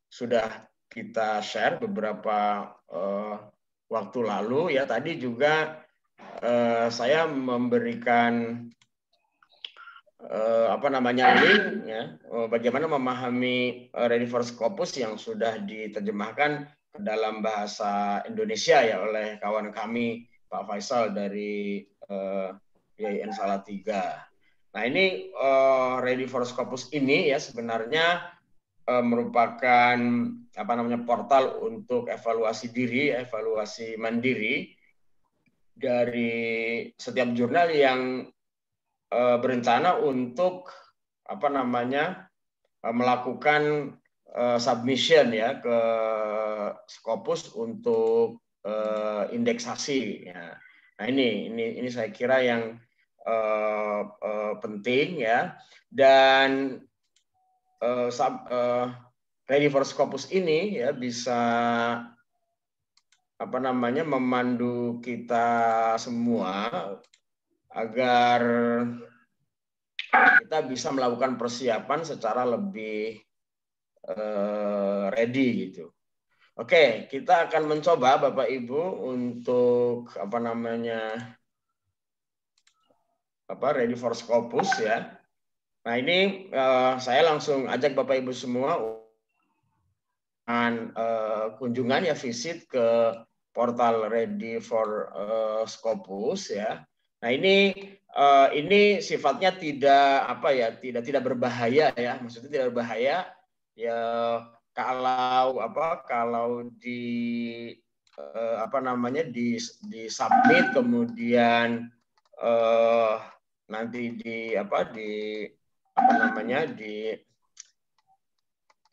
sudah kita share beberapa waktu lalu ya. Tadi juga saya memberikan link ya, bagaimana memahami Ready for Scopus yang sudah diterjemahkan ke dalam bahasa Indonesia ya oleh kawan kami Pak Faisal dari IAIN Salatiga. Nah ini Ready for Scopus ini ya sebenarnya merupakan portal untuk evaluasi diri, evaluasi mandiri dari setiap jurnal yang berencana untuk melakukan submission ya ke Scopus untuk indeksasi ya. Nah ini saya kira yang penting ya. Dan Ready for Scopus ini ya bisa memandu kita semua agar kita bisa melakukan persiapan secara lebih ready gitu. Oke, kita akan mencoba Bapak Ibu untuk Ready for Scopus ya. Nah ini saya langsung ajak Bapak Ibu semua kunjungan ya, visit ke portal Ready for Scopus ya. Nah ini sifatnya tidak berbahaya ya, maksudnya tidak berbahaya ya kalau di submit kemudian nanti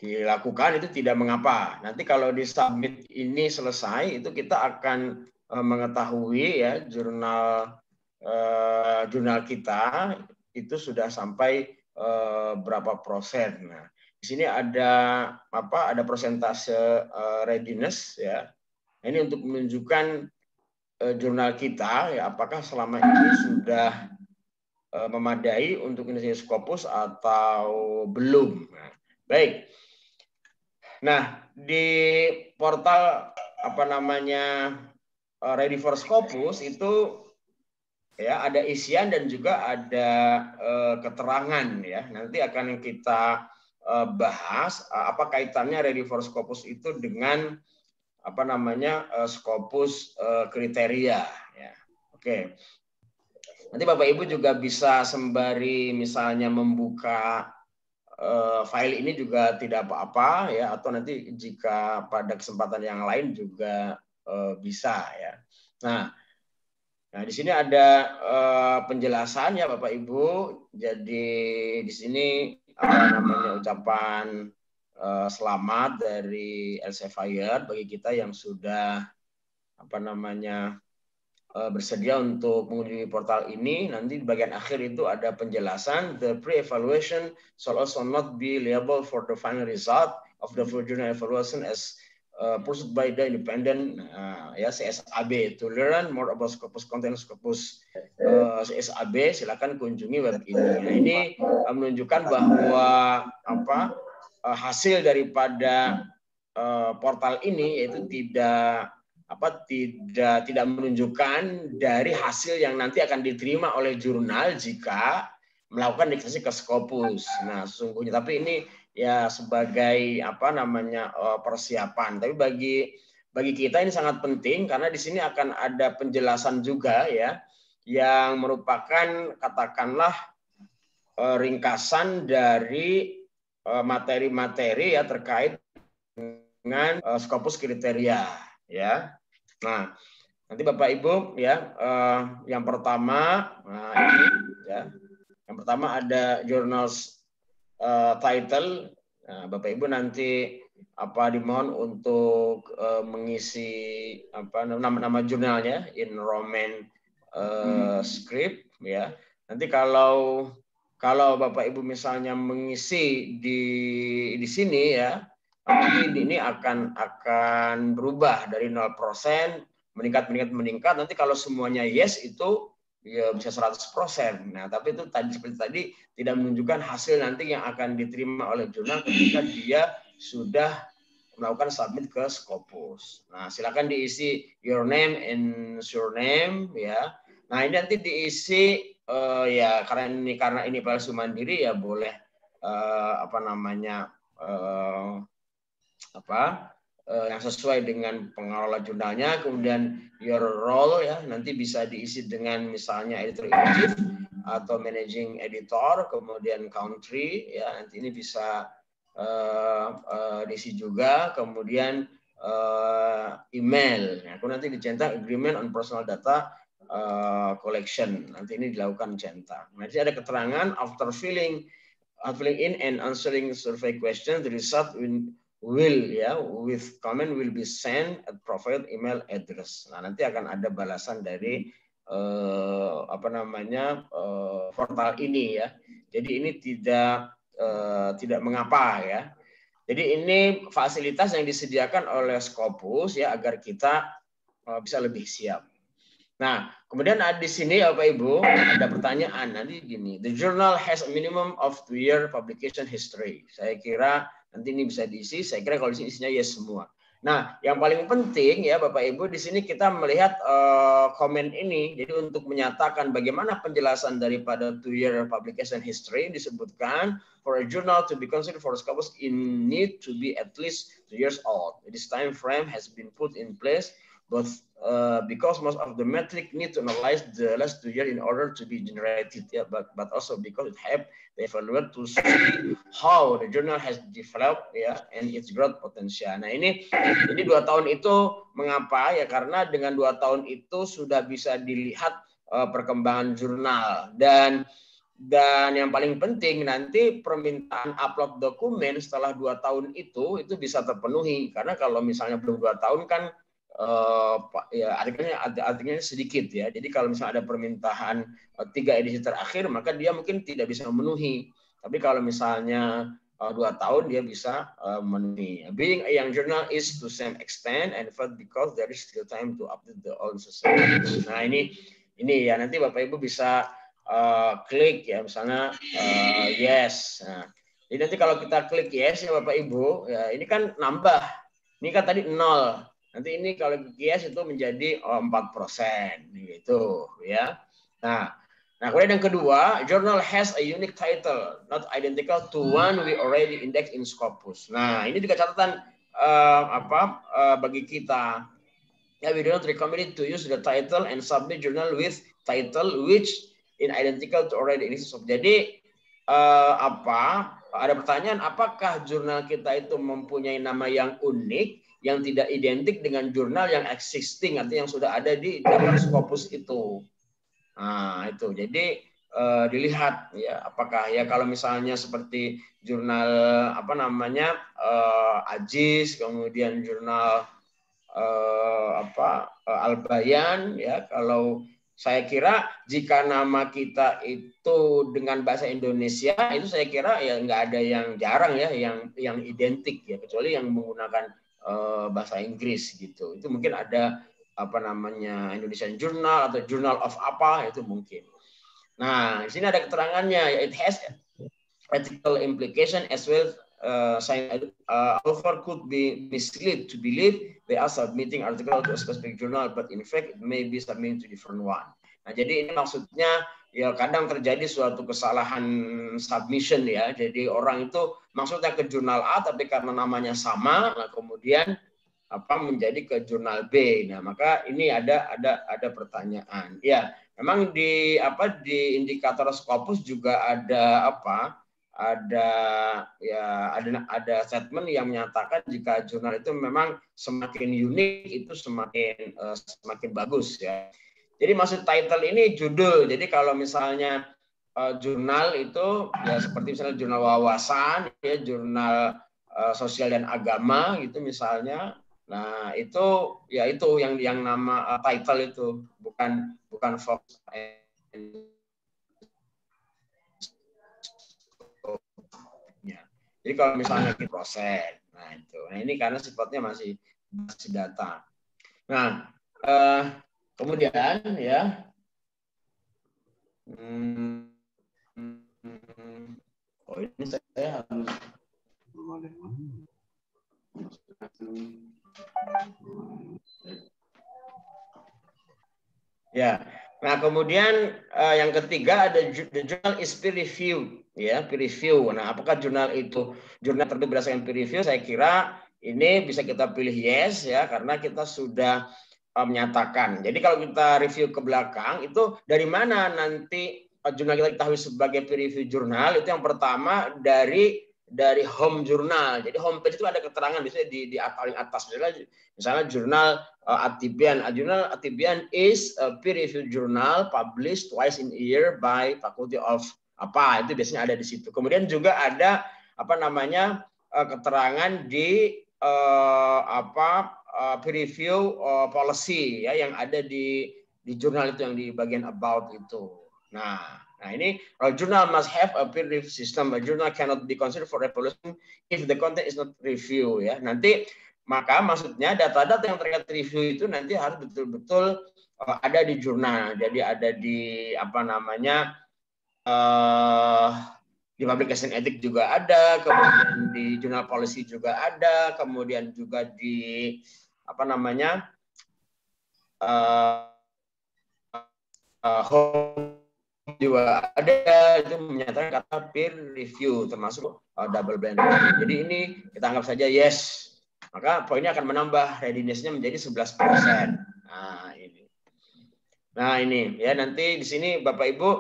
dilakukan itu tidak mengapa. Nanti kalau di submit ini selesai itu kita akan mengetahui ya jurnal kita itu sudah sampai berapa persen. Nah, di sini ada persentase readiness ya. Ini untuk menunjukkan jurnal kita ya apakah selama ini sudah memadai untuk indeksasi Scopus atau belum. Nah, baik. Nah, di portal Ready for Scopus itu ya ada isian dan juga ada keterangan ya. Nanti akan kita bahas apa kaitannya Ready for Scopus itu dengan Scopus kriteria ya. Oke. Nanti Bapak Ibu juga bisa sembari misalnya membuka file ini juga tidak apa-apa ya, atau nanti jika pada kesempatan yang lain juga bisa ya. Nah di sini ada penjelasan ya Bapak Ibu. Jadi di sini ucapan selamat dari Elsevier bagi kita yang sudah bersedia untuk mengunjungi portal ini. Nanti di bagian akhir itu ada penjelasan, the pre-evaluation shall also not be liable for the final result of the full journal evaluation as pursued by the independent CSAB. To learn more about Scopus content Scopus CSAB, silakan kunjungi web ini. Nah, ini menunjukkan bahwa hasil daripada portal ini yaitu tidak menunjukkan dari hasil yang nanti akan diterima oleh jurnal jika melakukan indeksasi ke Scopus. Nah, sesungguhnya tapi ini ya sebagai persiapan. Tapi bagi kita ini sangat penting karena di sini akan ada penjelasan juga ya yang merupakan katakanlah ringkasan dari materi-materi ya terkait dengan Scopus kriteria ya. Nah, nanti Bapak Ibu ya, yang pertama, ini ya, yang pertama ada journals title. Nah, Bapak Ibu nanti dimohon untuk mengisi nama jurnalnya in Roman script ya. Nanti kalau Bapak Ibu misalnya mengisi di sini ya. Ini akan berubah dari 0% meningkat. Nanti kalau semuanya yes itu ya bisa 100%. Nah, tapi itu tadi seperti tadi tidak menunjukkan hasil nanti yang akan diterima oleh jurnal ketika dia sudah melakukan submit ke Scopus. Nah, silakan diisi your name and surname ya. Nah, ini nanti diisi ya karena ini palsu mandiri ya boleh yang sesuai dengan pengelola jurnalnya, kemudian your role ya nanti bisa diisi dengan misalnya editor in chief atau managing editor, kemudian country ya nanti ini bisa diisi juga, kemudian email. Aku nanti dicetak agreement on personal data collection. Nanti ini dilakukan cetak. Nanti ada keterangan after filling in and answering survey questions, the result will with comment will be sent at profile email address. Nah, nanti akan ada balasan dari portal ini ya. Jadi ini tidak mengapa ya. Jadi ini fasilitas yang disediakan oleh Scopus ya agar kita bisa lebih siap. Nah, kemudian di sini Bapak Ibu ada pertanyaan nanti gini, the journal has a minimum of 2-year publication history. Saya kira nanti ini bisa diisi. Saya kira kalau di sini isinya yes semua. Nah, yang paling penting ya Bapak Ibu di sini kita melihat komen ini. Jadi untuk menyatakan bagaimana penjelasan daripada 2-year publication history disebutkan for a journal to be considered for Scopus it need to be at least 2 years old. This time frame has been put in place both because most of the metric need to analyze the last 2 years in order to be generated, yeah, but also because it help the evaluate to see how the journal has developed, ya, and its growth potential. Nah ini 2 tahun itu mengapa ya? Karena dengan 2 tahun itu sudah bisa dilihat perkembangan jurnal dan yang paling penting nanti permintaan upload dokumen setelah 2 tahun itu bisa terpenuhi, karena kalau misalnya belum 2 tahun kan ya artinya sedikit ya. Jadi kalau misalnya ada permintaan 3 edisi terakhir maka dia mungkin tidak bisa memenuhi. Tapi kalau misalnya 2 tahun dia bisa memenuhi. Being a young journal is to some extent and felt because there is still time to update the own society. Nah ini ya nanti Bapak Ibu bisa klik ya misalnya yes. Nah, jadi nanti kalau kita klik yes ya Bapak Ibu ya ini kan nambah. Ini kan tadi 0. Nanti ini kalau kias itu menjadi 4% gitu ya. Nah, kemudian yang kedua, journal has a unique title not identical to one we already index in Scopus. Nah, ini juga catatan bagi kita. Ya, we do not recommend to use the title and submit journal with title which in identical to already in Scopus. Jadi ada pertanyaan apakah jurnal kita itu mempunyai nama yang unik yang tidak identik dengan jurnal yang existing, artinya yang sudah ada di dalam Scopus itu. Nah, itu. Jadi dilihat ya apakah ya kalau misalnya seperti jurnal Ajis, kemudian jurnal Al-Bayan ya, kalau saya kira jika nama kita itu dengan bahasa Indonesia itu saya kira ya nggak ada yang jarang ya yang identik ya, kecuali yang menggunakan bahasa Inggris gitu. Itu mungkin ada Indonesian Journal atau Journal of apa itu mungkin. Nah, di sini ada keterangannya. It has ethical implication as well. Author could be misled to believe they are submitting article to a specific journal, but in fact it may be submitting to different one. Nah, jadi ini maksudnya ya kadang terjadi suatu kesalahan submission ya. Jadi orang itu maksudnya ke jurnal A tapi karena namanya sama, nah kemudian menjadi ke jurnal B. Nah, maka ini ada pertanyaan. Ya, memang di indikator Scopus juga ada ada statement yang menyatakan jika jurnal itu memang semakin unik itu semakin bagus ya. Jadi maksud title ini judul. Jadi kalau misalnya jurnal itu ya seperti misalnya jurnal wawasan ya, jurnal sosial dan agama gitu misalnya. Nah, itu yang nama title itu bukan Fox. Jadi kalau misalnya kita proses, nah itu. Nah ini karena sifatnya masih data. Nah kemudian ya Oh, ini saya harus. Ya. Nah, kemudian yang ketiga ada the journal is peer review, ya, peer review. Nah, apakah jurnal itu jurnal terbit berdasarkan peer review? Saya kira ini bisa kita pilih yes, ya, karena kita sudah menyatakan. Jadi kalau kita review ke belakang itu dari mana nanti jurnal kita ketahui sebagai peer review jurnal? Itu yang pertama dari home jurnal. Jadi homepage itu ada keterangan biasanya di paling atas, misalnya jurnal Atibian. Jurnal Atibian is a peer review journal published twice in a year by Faculty of apa, itu biasanya ada di situ. Kemudian juga ada apa namanya keterangan di peer review policy, ya, yang ada di jurnal itu, yang di bagian about itu. Nah, ini journal must have a peer review system. A journal cannot be considered for republication if the content is not review, ya. Nanti maka maksudnya data-data yang terkait review itu nanti harus betul-betul ada di jurnal. Jadi ada di apa namanya di publication ethic juga ada, kemudian di jurnal policy juga ada, kemudian juga di apa namanya home juga ada, itu menyatakan kata peer review termasuk double blind. Jadi ini kita anggap saja yes. Maka poinnya akan menambah readiness-nya menjadi 11%. Nah ini ya, nanti di sini Bapak Ibu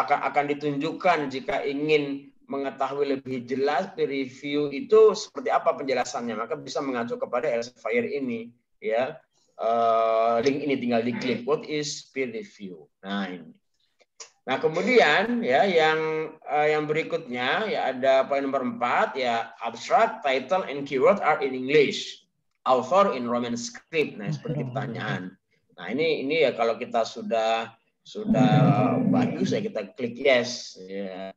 akan ditunjukkan jika ingin mengetahui lebih jelas peer review itu seperti apa penjelasannya, maka bisa mengacu kepada Elsevier ini, ya. Link ini tinggal diklik, what is peer review. Nah ini. Nah, kemudian ya yang berikutnya ya ada poin nomor 4, ya, abstract, title and keyword are in English, author in Roman script. Nah, seperti pertanyaan. Nah, ini ya kalau kita sudah bagus ya kita klik yes, ya.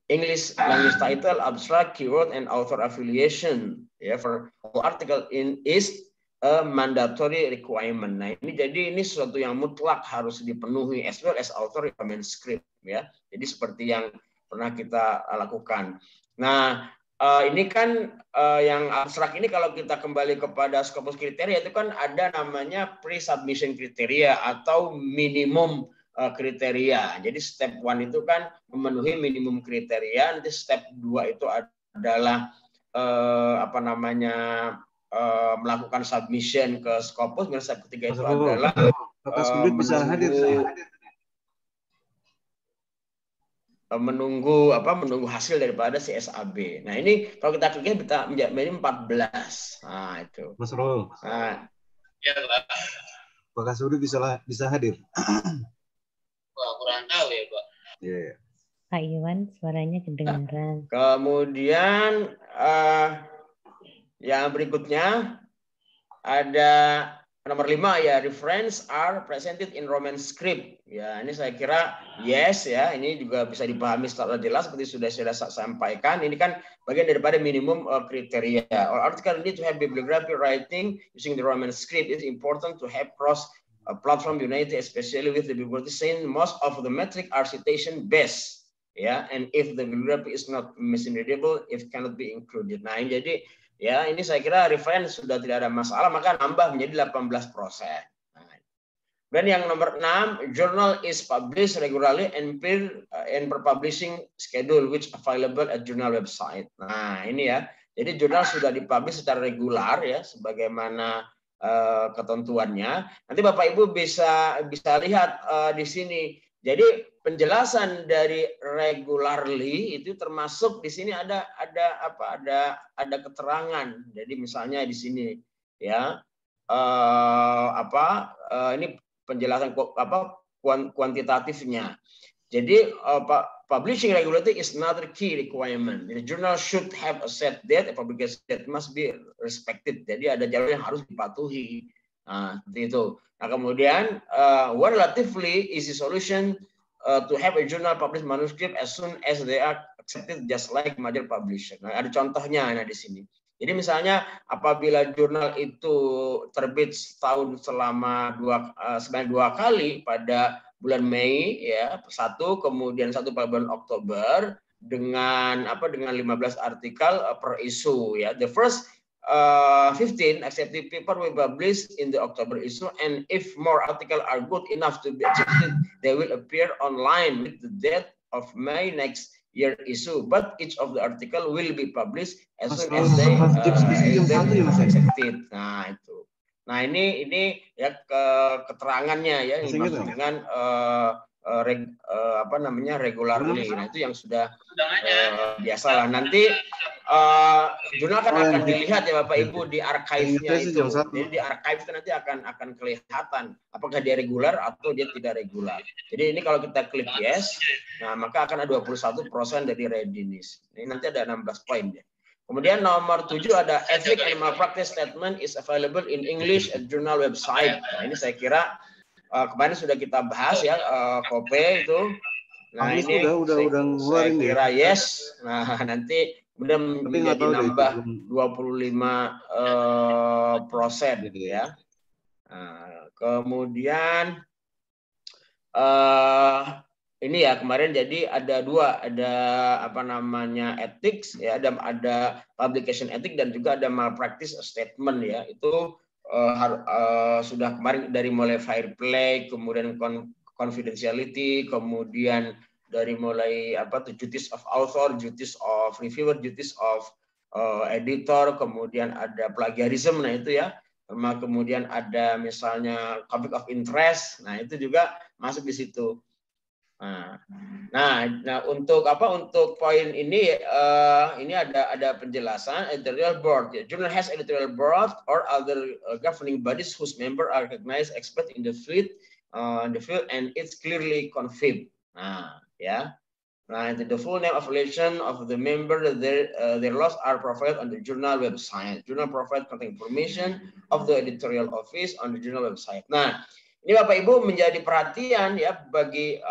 English language title, abstract, keyword and author affiliation, ya, for article in is a mandatory requirement. Nah, ini sesuatu yang mutlak harus dipenuhi, as well as author manuscript, ya. Jadi seperti yang pernah kita lakukan. Nah, ini kan yang abstrak ini kalau kita kembali kepada Scopus kriteria itu kan ada namanya pre-submission kriteria atau minimum kriteria. Jadi step 1 itu kan memenuhi minimum kriteria, nanti step 2 itu adalah melakukan submission ke Scopus, kemudian step ketiga itu adalah menunggu hasil daripada CSAB. Nah, ini kalau kita kliknya bisa menjadi 14. Nah, itu. Mas Rol. Nah, ya, Pak. Pak Kasudi bisa hadir. Wah, kurang tahu ya, Pak. Yeah. Pak Iwan, suaranya kedengaran. Kemudian yang berikutnya ada nomor 5, ya, reference are presented in Roman script. Ya, ini saya kira yes, ya. Ini juga bisa dipahami secara jelas seperti sudah saya sampaikan. Ini kan bagian daripada minimum kriteria. All article need to have bibliography writing using the Roman script. It's important to have cross platform unity, especially with the bibliography, saying most of the metric are citation based. Ya, and if the bibliography is not machine readable, it cannot be included. Nah, ini jadi ya, ini saya kira reference sudah tidak ada masalah, maka nambah menjadi 18%. Nah, dan yang nomor 6, journal is published regularly and per publishing schedule which available at journal website. Nah, ini ya. Jadi jurnal sudah dipublish secara regular, ya, sebagaimana ketentuannya. Nanti Bapak Ibu bisa lihat di sini. Jadi penjelasan dari regularly itu termasuk di sini ada keterangan. Jadi misalnya di sini, ya, ini penjelasan kuantitatifnya. Jadi publishing regularity is another key requirement. The journal should have a set date, a publication date must be respected. Jadi ada jalur yang harus dipatuhi. Nah, seperti itu. Nah, kemudian one relatively easy solution to have a journal publish manuscript as soon as they are accepted, just like major publisher. Nah, ada contohnya di sini. Jadi misalnya apabila jurnal itu terbit setahun sebanyak 2 kali pada bulan Mei ya, 1, kemudian 1 pada bulan Oktober dengan 15 artikel per issue ya. The first 15 accepted paper will publish in the October issue, and if more articles are good enough to be accepted, they will appear online with the date of May next year issue. But each of the article will be published as soon as they accepted. Nah itu. Nah ini ya keterangannya ya yang dimaksud dengan regularly. Nah itu yang sudah biasa lah. Nanti jurnal kan akan dilihat ya Bapak Ibu di archive-nya itu. Jadi di archive itu nanti akan kelihatan apakah dia regular atau dia tidak regular. Jadi ini kalau kita klik yes, nah maka akan ada 21% dari readiness. Ini nanti ada 16 poin ya. Kemudian nomor 7 ada ethic and malpractice statement is available in English at journal website. Nah, ini saya kira kemarin sudah kita bahas ya, kopi itu. Nah, ini saya kira yes. Nah, nanti kemudian menjadi nambah 25% gitu ya. Nah, kemudian ini ya kemarin jadi ada ethics ya, ada publication ethics dan juga ada malpractice statement ya. Itu sudah kemarin dari mulai fair play, kemudian confidentiality, kemudian dari mulai duties of author, duties of reviewer, duties of editor, kemudian ada plagiarism, nah itu ya. Kemudian ada misalnya conflict of interest, nah itu juga masuk di situ. Nah untuk poin ini ada penjelasan editorial board. Journal has editorial board or other governing bodies whose member are recognized expert in the field, and it's clearly confirmed. Nah ya. Nah, the full name affiliation of the member, their laws are provided on the journal website. Journal provide contact information of the editorial office on the journal website. Nah, ini Bapak Ibu menjadi perhatian ya bagi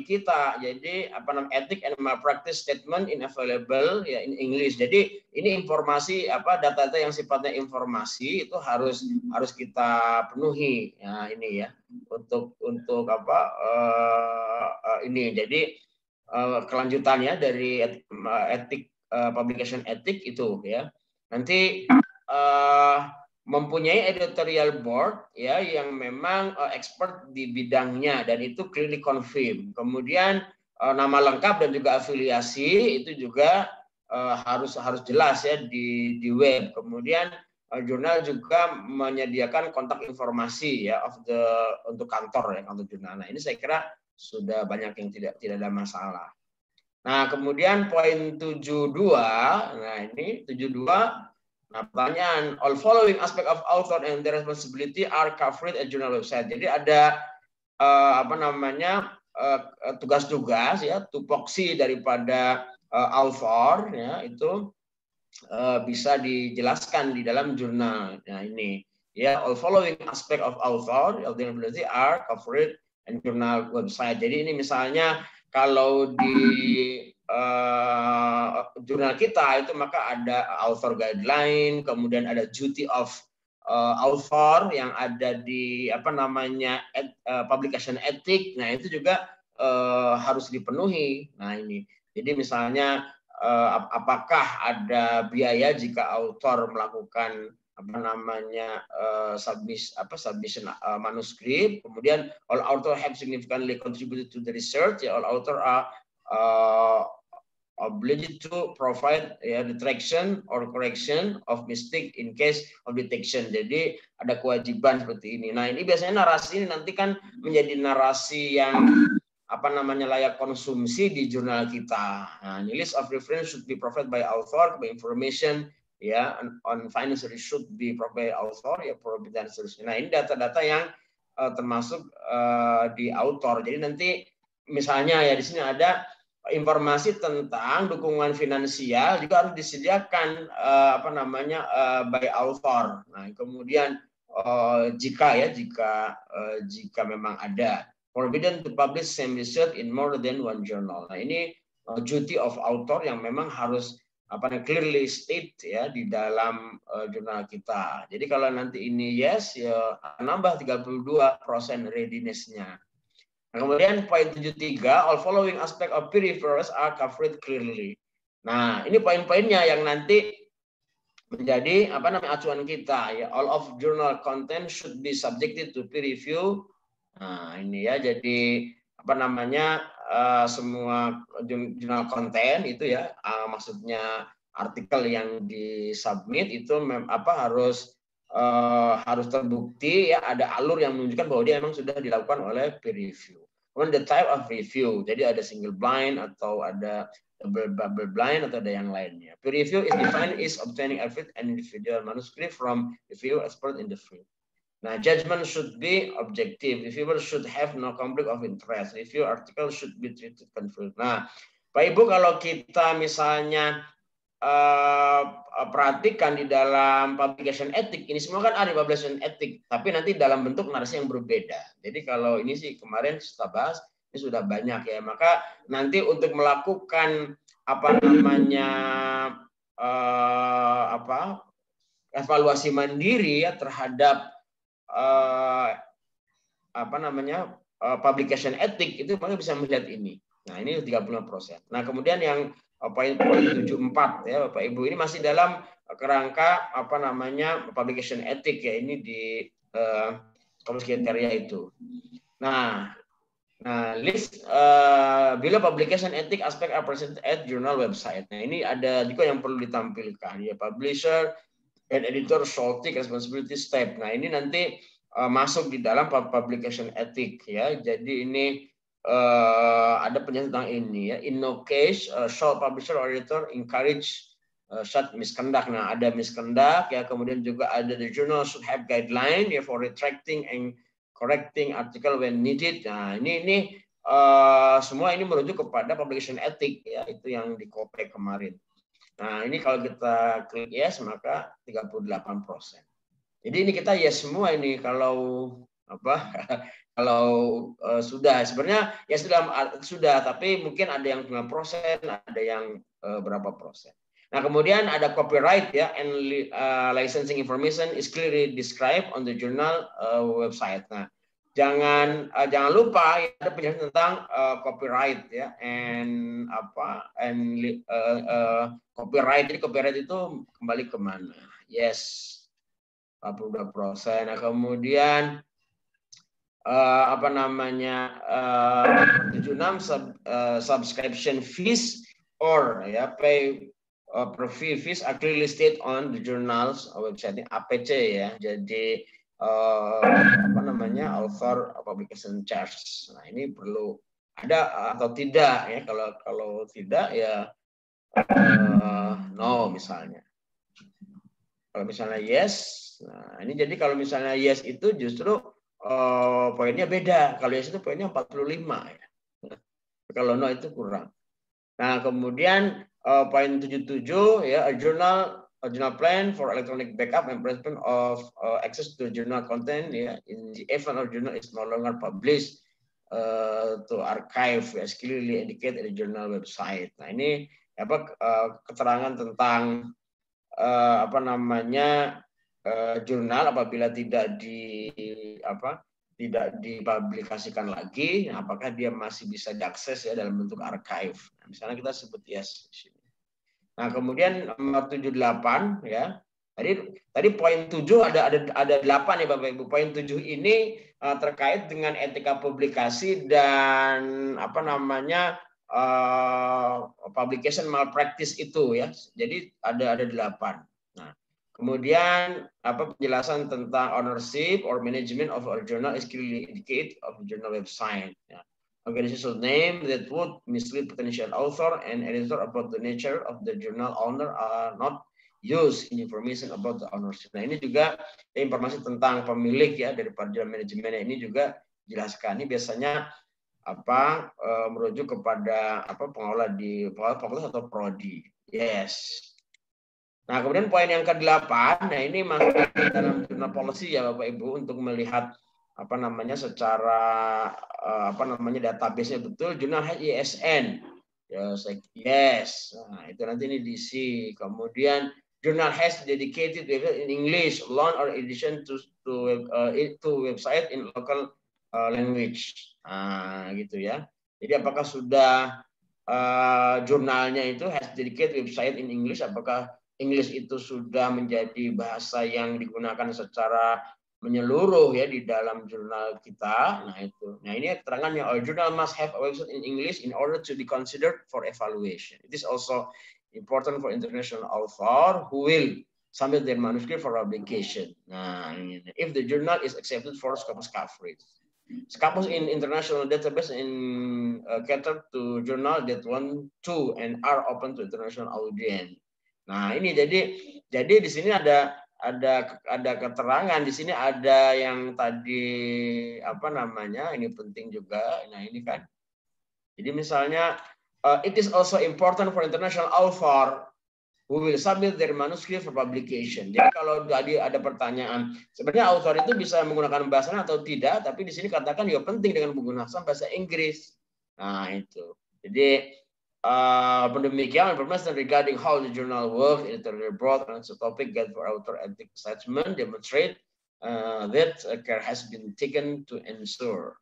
kita. Jadi ethic and malpractice statement in available ya in English. Jadi ini informasi data-data yang sifatnya informasi itu harus kita penuhi ya ini ya untuk ini. Jadi kelanjutannya dari etik publication etik itu ya nanti mempunyai editorial board ya yang memang expert di bidangnya dan itu clearly confirmed. Kemudian nama lengkap dan juga afiliasi itu juga harus jelas ya di web. Kemudian jurnal juga menyediakan kontak informasi ya untuk kantor jurnal. Nah ini saya kira sudah banyak yang tidak ada masalah. Nah, kemudian poin 72. Nah, ini 72. Nah, pertanyaan, all following aspect of author and their responsibility are covered at journal website. Jadi ada tugas-tugas ya, tupoksi daripada author ya itu bisa dijelaskan di dalam jurnal. Nah, ini ya all following aspect of author and their responsibility are covered and jurnal website. Jadi ini misalnya kalau di jurnal kita itu maka ada author guideline, kemudian ada duty of author yang ada di publication ethic. Nah itu juga harus dipenuhi. Nah ini. Jadi misalnya apakah ada biaya jika author melakukan submission manuskrip, kemudian all author have significantly contributed to the research, ya, all author are obliged to provide detection or correction of mistake in case of detection. Jadi ada kewajiban seperti ini. Nah ini biasanya narasi ini nanti kan menjadi narasi yang layak konsumsi di jurnal kita. Nah, list of reference should be provided by author, by information ya on finance should be provided by author ya dan seterusnya. Nah ini data-data yang termasuk di author. Jadi nanti misalnya ya di sini ada informasi tentang dukungan finansial juga harus disediakan by author. Nah kemudian jika memang ada forbidden to publish same research in more than one journal. Nah ini duty of author yang memang harus clearly state ya di dalam jurnal kita. Jadi kalau nanti ini yes ya nambah 32% readiness-nya. Nah, kemudian poin 73, all following aspect of peer review process are covered clearly. Nah, ini poin-poinnya yang nanti menjadi acuan kita ya. All of journal content should be subjected to peer review. Nah, ini ya, jadi semua jurnal konten itu ya, maksudnya artikel yang disubmit itu harus terbukti ya, ada alur yang menunjukkan bahwa dia memang sudah dilakukan oleh peer review. Kemudian the type of review, jadi ada single blind atau ada double blind atau ada yang lainnya. Peer review is defined as obtaining every individual manuscript from review expert in the field. Nah, judgment should be objective. Reviewer should have no conflict of interest. Review article should be treated conflict. Nah, Pak Ibu, kalau kita misalnya perhatikan di dalam publication ethic, ini semua kan ada publication ethic, tapi nanti dalam bentuk narasi yang berbeda. Jadi kalau ini sih kemarin kita bahas, ini sudah banyak ya. Maka nanti untuk melakukan evaluasi mandiri ya terhadap publication ethic itu makanya bisa melihat ini. Nah, ini 35%. Nah, kemudian yang poin 74 ya Bapak Ibu, ini masih dalam kerangka publication ethic ya, ini di komisi kriteria itu. Nah, list below publication ethic aspect are presented at journal website. Nah, ini ada juga yang perlu ditampilkan ya, publisher and editor shall take responsibility step. Nah, ini nanti masuk di dalam publication ethic ya. Jadi ini ada penjelasan tentang ini ya. In no case shall publisher or editor encourage such misconduct. Nah, ada misconduct ya. Kemudian juga ada the journal should have guideline ya for retracting and correcting article when needed. Nah, ini semua ini merujuk kepada publication ethic ya, itu yang di Kopek kemarin. Nah, ini kalau kita klik yes maka 38%. Jadi ini kita yes semua ini kalau sudah, sebenarnya ya sudah, tapi mungkin ada yang 5%, ada yang berapa persen. Nah, kemudian ada copyright ya, and licensing information is clearly described on the journal website. Nah, jangan lupa ya, ada penjelasan tentang copyright ya, copyright. Jadi copyright itu kembali kemana? Yes, 42%. Nah, kemudian 76 subscription fees or ya pay per fee fees are clearly stated on the journals website APC ya. Jadi author publication charge. Nah, ini perlu ada atau tidak ya. Kalau tidak ya no misalnya. Kalau misalnya yes, nah ini jadi kalau misalnya yes itu justru poinnya beda. Kalau yes itu poinnya 45 ya. Kalau no itu kurang. Nah, kemudian poin 77 ya, a journal plan for electronic backup and preservation of access to journal content ya, in the event of journal is no longer published to archive as clearly indicated at the journal website. Nah, ini keterangan tentang jurnal apabila tidak dipublikasikan lagi, apakah dia masih bisa diakses ya dalam bentuk archive. Nah, misalnya kita sebut yes di sini. Nah, kemudian nomor 78 ya. Tadi poin 7 ada 8 ya Bapak Ibu. Poin 7 ini terkait dengan etika publikasi dan publication malpractice itu ya. Jadi ada 8. Nah, kemudian penjelasan tentang ownership or management of a journal is clearly indicated of the journal website. Ya. Organizational name that would mislead potential author and editor about the nature of the journal owner are not used in information about the ownership. Nah, ini juga informasi tentang pemilik ya daripada manajemennya ini juga jelaskan. Ini biasanya merujuk kepada pengelola di fakultas atau prodi. Yes. Nah, kemudian poin yang ke-8, nah ini masuk dalam jurnal policy ya Bapak Ibu untuk melihat secara database-nya betul, jurnal ISN. Yes. Nah, itu nanti ini DC. Kemudian journal has dedicated in English, loan or edition to website in local language. Gitu ya. Jadi apakah sudah jurnalnya itu has dedicated website in English? Apakah English itu sudah menjadi bahasa yang digunakan secara menyeluruh ya di dalam jurnal kita? Nah itu. Nah ini keterangannya. Our journal must have a website in English in order to be considered for evaluation. It is also important for international author who will submit their manuscript for publication. Nah, ini. If the journal is accepted for Scopus coverage. Scopus in international database in cater to journal that want to and are open to international audience. Nah, ini jadi di sini ada keterangan di sini, ada yang tadi apa namanya? Ini penting juga. Nah, ini kan. Jadi misalnya it is also important for international author who will submit their manuscript for publication. Jadi kalau tadi ada pertanyaan, sebenarnya author itu bisa menggunakan bahasa atau tidak, tapi di sini katakan ya penting dengan menggunakan bahasa Inggris. Nah itu. Jadi demikian information regarding how the journal works, editorial board, and the topic guide for author ethics assessment demonstrate that care has been taken to ensure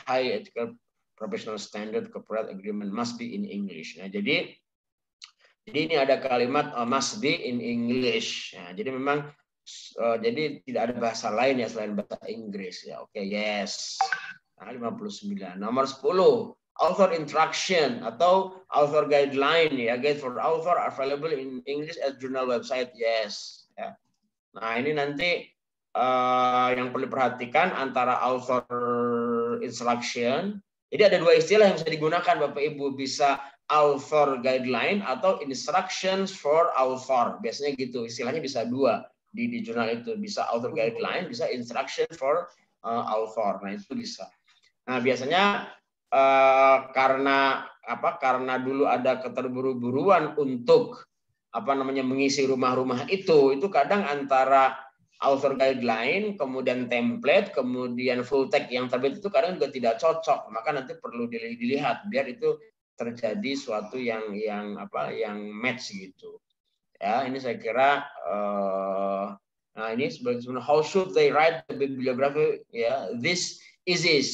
high ethical professional standard corporate agreement must be in English. Nah jadi ini ada kalimat must be in English. Nah, jadi memang jadi tidak ada bahasa lain ya selain bahasa Inggris ya. Oke, yes. Nah, 59. Nomor 10, author instruction atau author guideline ya. Guide for author available in English at journal website. Yes. Ya. Nah, ini nanti yang perlu diperhatikan antara author instruction. Jadi ada dua istilah yang bisa digunakan Bapak Ibu, bisa author guideline atau instructions for author. Biasanya gitu, istilahnya bisa dua di jurnal itu, bisa author guideline, bisa instruction for author. Nah, itu bisa. Nah, biasanya karena dulu ada keterburu-buruan untuk mengisi rumah-rumah itu kadang antara author guideline, kemudian template, kemudian full text yang terbit itu kadang juga tidak cocok. Maka nanti perlu dilihat biar itu terjadi suatu yang match gitu. Ya, ini saya kira nah ini sebenarnya how should they write the bibliography ya. This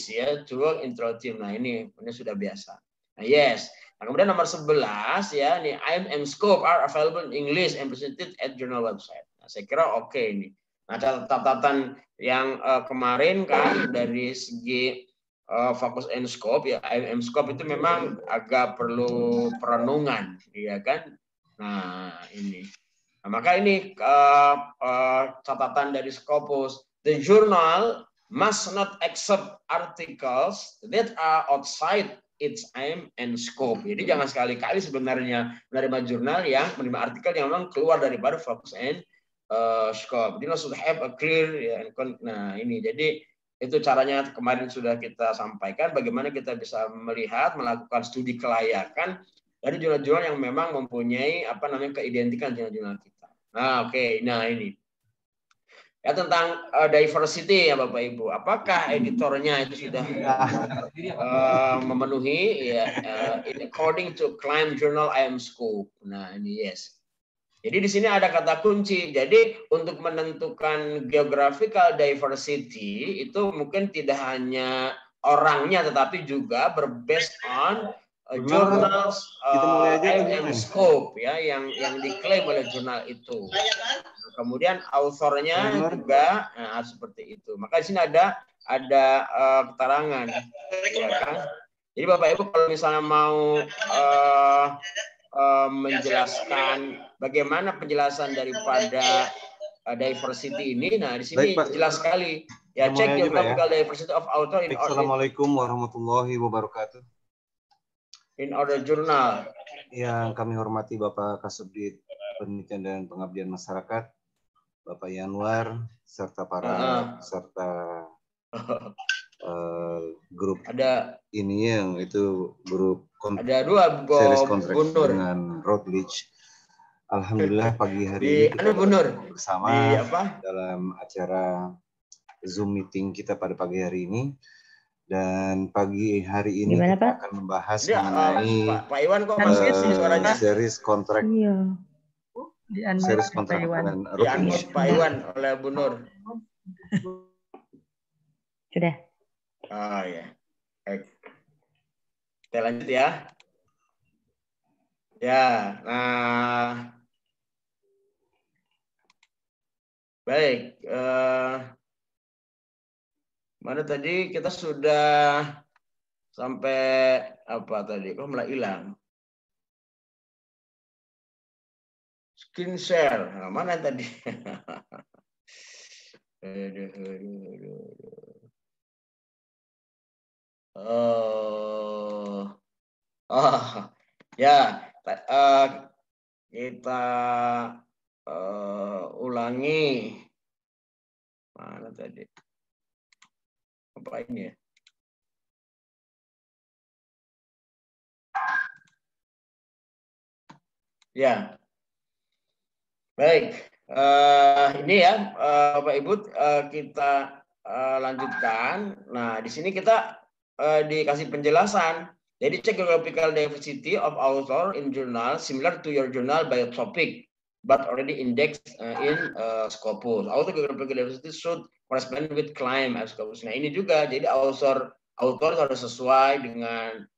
ya to work in team. Nah, ini sudah biasa. Nah, yes. Nah, kemudian nomor 11 ya, ini IMM scope are available in English and presented at journal website. Nah, saya kira oke ini. Nah, catatan yang kemarin kan dari segi fokus and scope ya, IMM scope itu memang agak perlu perenungan, ya kan? Nah, ini. Nah, maka ini catatan dari Scopus, the journal must not accept articles that are outside its aim and scope. Jadi jangan sekali-kali sebenarnya menerima jurnal yang menerima artikel yang memang keluar daripada fokus and scope. They should have a clear nah ini jadi itu caranya kemarin sudah kita sampaikan bagaimana kita bisa melakukan studi kelayakan dari jurnal-jurnal yang memang mempunyai keidentikan jurnal-jurnal kita. Nah, oke. Nah, ini ya tentang diversity ya Bapak Ibu. Apakah editornya itu sudah memenuhi ya according to claim journal IM scope. Nah, ini yes. Jadi di sini ada kata kunci. Jadi untuk menentukan geographical diversity itu mungkin tidak hanya orangnya tetapi juga berbased on journals IM scope ya yang diklaim oleh jurnal itu. Kemudian authornya juga seperti itu. Maka di sini ada keterangan ya kan. Jadi Bapak Ibu kalau misalnya mau menjelaskan bagaimana penjelasan daripada diversity ini. Nah, di sini jelas sekali. Ya, cek geographical diversity of author in Assalamualaikum warahmatullahi wabarakatuh. In order journal. Yang kami hormati Bapak Kasubdit Penelitian dan Pengabdian Masyarakat, Bapak Yanwar, serta para grup ada ini yang itu grup ada dua series kontrak dengan Routledge. Alhamdulillah pagi hari ini kita bersama dalam acara Zoom meeting kita pada pagi hari ini, dan pagi hari ini kita akan membahas mengenai Pak Iwan kok masih suaranya series kontrak series kontrak dengan Routledge. Pak Iwan oleh Bu Nur. Sudah. Oh ya. Baik. Kita lanjut ya. Ya, nah baik. Mana tadi kita sudah sampai apa tadi? Kok malah hilang? Screen share. Nah, mana tadi? Ya, kita ulangi. Mana tadi? Apa ini ya? Ya, baik. Ini ya, Bapak Ibu, kita lanjutkan. Nah, di sini kita dikasih penjelasan. Jadi check geographical diversity of author in journal similar to your journal by topic, but already indexed in Scopus. Author geographical diversity should correspond with claim as Scopus. Nah, ini juga. Jadi author harus sesuai dengan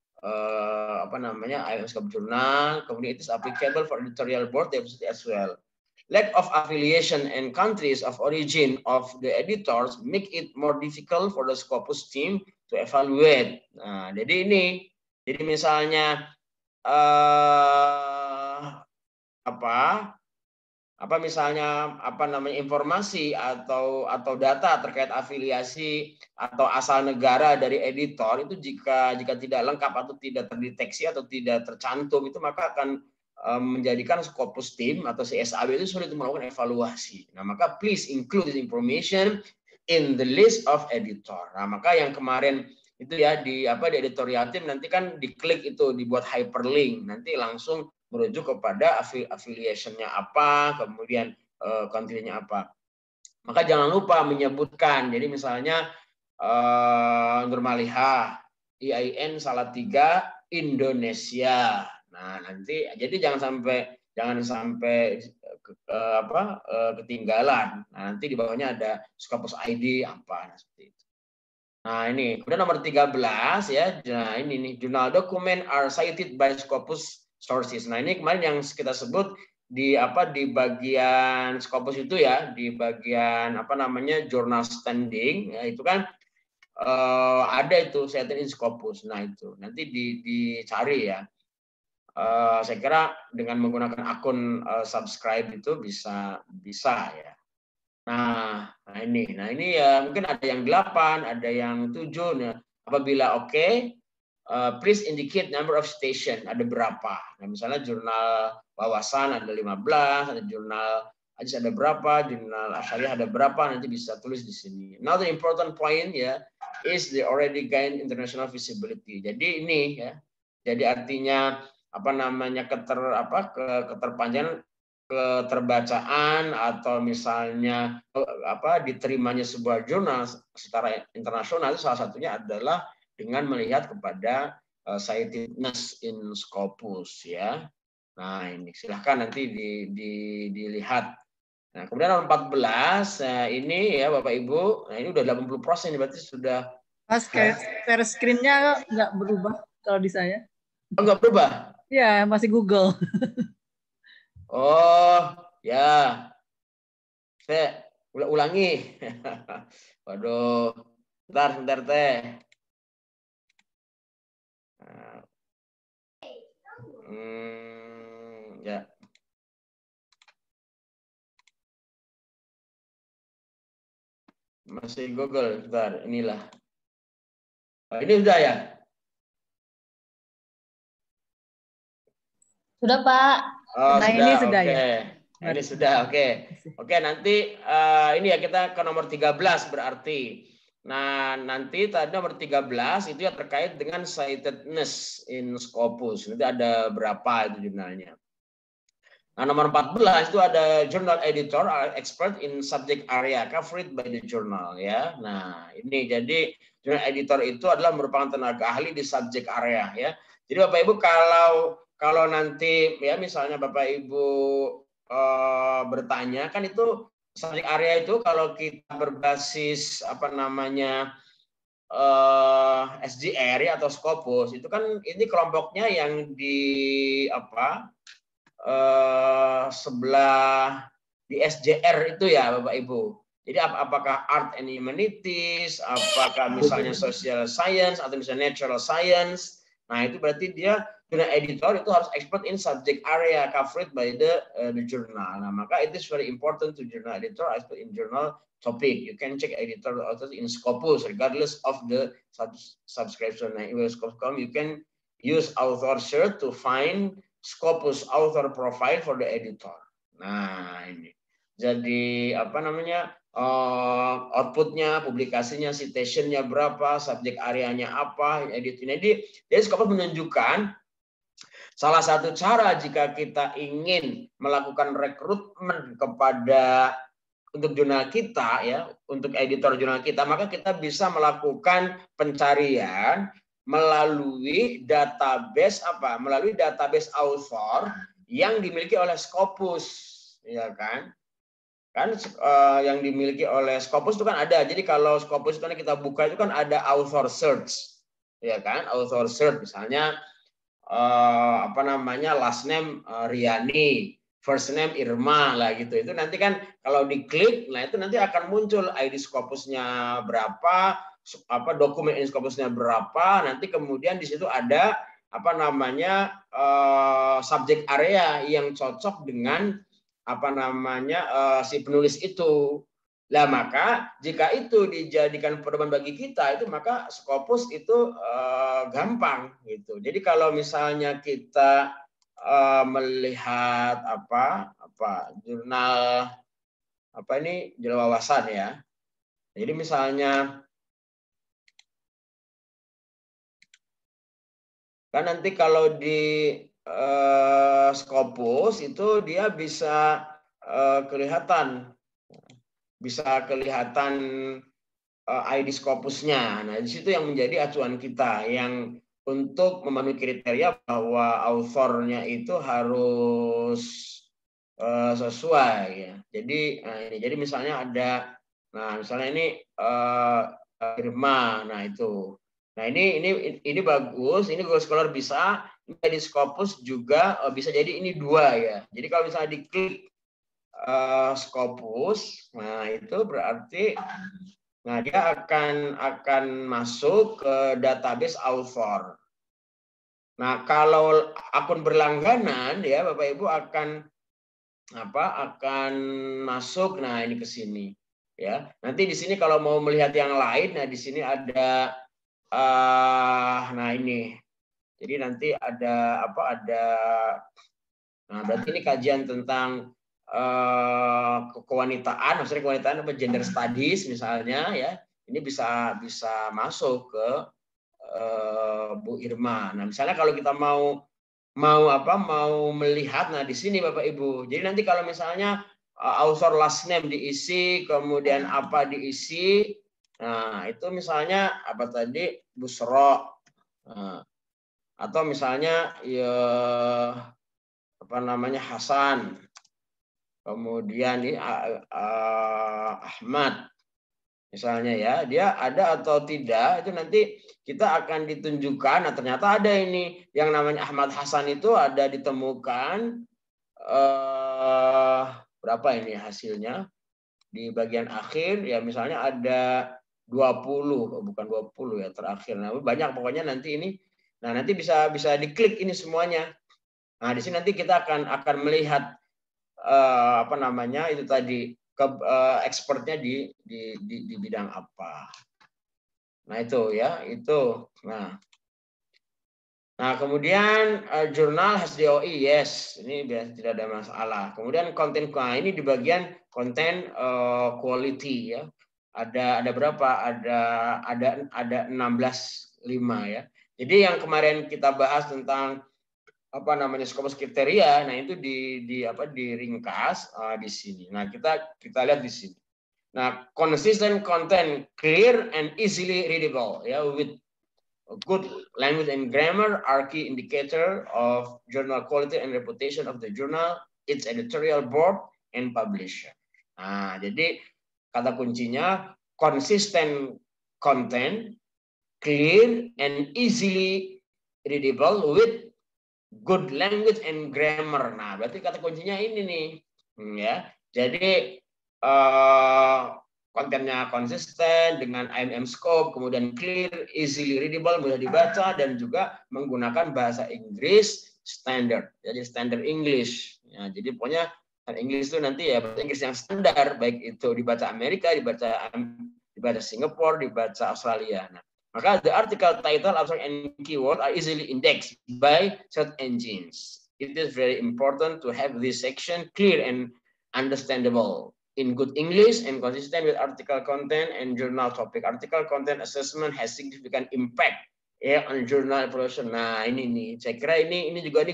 apa namanya Scopus Journal. Kemudian it is applicable for editorial board diversity as well. Lack of affiliation and countries of origin of the editors make it more difficult for the Scopus team to evaluate. Nah, jadi ini. Jadi misalnya misalnya informasi atau data terkait afiliasi atau asal negara dari editor itu jika tidak lengkap atau tidak terdeteksi atau tidak tercantum itu maka akan menjadikan Scopus team atau CSAB itu sulit melakukan evaluasi. Nah, maka please include this information in the list of editor. Nah, maka yang kemarin itu ya di editorial team nanti kan diklik itu dibuat hyperlink, nanti langsung merujuk kepada affiliation-nya apa, kemudian country-nya apa. Maka jangan lupa menyebutkan. Jadi misalnya Nurmalihah, IAIN Salatiga Indonesia. Nah, nanti jadi jangan sampai ketinggalan. Nah, nanti di bawahnya ada Scopus ID apa seperti itu. Nah, ini kemudian nomor 13 ya. Nah, ini nih journal document are cited by Scopus sources. Nah, ini kemarin yang kita sebut di bagian Scopus itu ya, di bagian journal standing ya, itu kan ada itu cited in Scopus. Nah, itu nanti dicari ya. Saya kira dengan menggunakan akun subscribe itu bisa ya. Nah ini ya mungkin ada yang 8, ada yang 7. Nah, apabila oke, please indicate number of station, ada berapa. Nah, misalnya jurnal wawasan ada 15, ada jurnal Ajis ada berapa, jurnal Asyariah ada berapa, nanti bisa tulis di sini. Now the important point ya is the already gain international visibility. Jadi ini ya, jadi artinya keterpanjangan keterbacaan atau misalnya diterimanya sebuah jurnal secara internasional itu salah satunya adalah dengan melihat kepada citedness in Scopus ya. Nah, ini silahkan nanti dilihat. Nah, kemudian nomor 14 ini ya Bapak Ibu. Nah, ini udah 80% berarti sudah. Mas, share screen-nya nggak berubah kalau di saya. Oh, nggak berubah? Ya, masih Google. Oh, ya. Saya ulangi. Waduh. Bentar teh. Ya. Masih Google. Bentar, inilah. Oh, ini sudah ya? Sudah, Pak. Oh, nah, sudah, ini sudah okay. ya. Nah, ini sudah, oke. Oke, nanti ini ya kita ke nomor 13 berarti. Nah, nanti tadi nomor 13 itu ya terkait dengan citedness in Scopus. Nanti ada berapa itu jurnalnya. Nah, nomor 14 itu ada journal editor expert in subject area covered by the journal ya. Nah, ini jadi journal editor itu adalah merupakan tenaga ahli di subject area ya. Jadi Bapak Ibu kalau nanti ya misalnya Bapak Ibu bertanya kan itu subject area itu kalau kita berbasis SGR ya, atau Scopus itu kan ini kelompoknya yang di sebelah di SJR itu ya Bapak Ibu. Jadi apakah art and humanities, apakah misalnya social science atau misalnya natural science. Nah, itu berarti dia jurnal editor itu harus expert in subject area covered by the journal. Nah, maka it is very important to journal editor expert in journal topic. You can check editor authors in Scopus regardless of the subscription. Nah, in Scopus you can use author search to find Scopus author profile for the editor. Nah, ini. Jadi apa namanya? Outputnya, publikasinya, citationnya berapa, subjek areanya apa, edit ini. Jadi Scopus menunjukkan salah satu cara jika kita ingin melakukan rekrutmen kepada untuk jurnal kita ya, untuk editor jurnal kita, maka kita bisa melakukan pencarian melalui database melalui database author yang dimiliki oleh Scopus, ya kan? Yang dimiliki oleh Scopus itu kan ada. Jadi kalau Scopus itu kan kita buka itu kan ada author search, ya kan? Author search misalnya last name Riani, first name Irma lah gitu. Itu nanti kan kalau diklik, nah itu nanti akan muncul ID Scopusnya berapa, dokumen in Scopusnya berapa. Nanti kemudian di situ ada subjek area yang cocok dengan si penulis itu. Lah maka jika itu dijadikan pedoman bagi kita itu maka Scopus itu gampang gitu. Jadi kalau misalnya kita melihat jurnal jurnal wawasan ya. Jadi misalnya kan nanti kalau di Scopus itu dia bisa kelihatan ID Scopusnya. Nah, di situ yang menjadi acuan kita yang untuk memenuhi kriteria bahwa authornya itu harus sesuai ya. Jadi misalnya ada, misalnya ini Irma, nah itu. Nah ini bagus, ini Google Scholar bisa, di Scopus juga bisa jadi ini 2 ya. Jadi kalau misalnya diklik Scopus, nah itu berarti dia akan masuk ke database author. Nah kalau akun berlangganan ya Bapak Ibu akan masuk, nah ini ke sini ya. Nanti di sini kalau mau melihat yang lain, nah di sini ada ini. Jadi nanti ada nah berarti ini kajian tentang kewanitaan, maksudnya kewanitaan gender studies misalnya ya. Ini bisa masuk ke Bu Irma. Nah, misalnya kalau kita mau melihat, nah di sini Bapak Ibu. Jadi nanti kalau misalnya author last name diisi, kemudian apa diisi, nah itu misalnya Busro, atau misalnya Hasan, kemudian ini Ahmad misalnya ya, dia ada atau tidak itu nanti kita akan ditunjukkan. Nah ternyata ada ini yang namanya Ahmad Hasan itu ada ditemukan berapa ini hasilnya di bagian akhir ya, misalnya ada 20, bukan 20 ya terakhir. Nah banyak pokoknya nanti ini. Nah nanti bisa diklik ini semuanya. Nah di sini nanti kita akan melihat itu tadi expertnya di bidang apa. Nah itu ya, itu. Nah kemudian jurnal HDOI, yes, ini tidak ada masalah. Kemudian konten, ini di bagian konten quality ya. Ada berapa? Ada 16.5 ya. Jadi yang kemarin kita bahas tentang Scopus kriteria, nah itu diringkas di sini. Nah kita lihat di sini. Nah consistent content, clear and easily readable ya, with good language and grammar are key indicator of journal quality and reputation of the journal, its editorial board and publisher. Nah jadi kata kuncinya consistent content, clear and easily readable with good language and grammar. Nah, berarti kata kuncinya ini nih, ya. Jadi kontennya konsisten dengan IMM scope, kemudian clear, easily readable, mudah dibaca, dan juga menggunakan bahasa Inggris standard. Jadi standard English. Ya, jadi pokoknya English itu nanti ya bahasa Inggris yang standar, baik itu dibaca Amerika, dibaca Singapura, dibaca Australia. Nah, maka the article title, abstract, and keyword are easily indexed by search engines. It is very important to have this section clear and understandable in good English and consistent with article content and journal topic. Article content assessment has significant impact on journal evaluation. Nah, ini nih, saya kira ini juga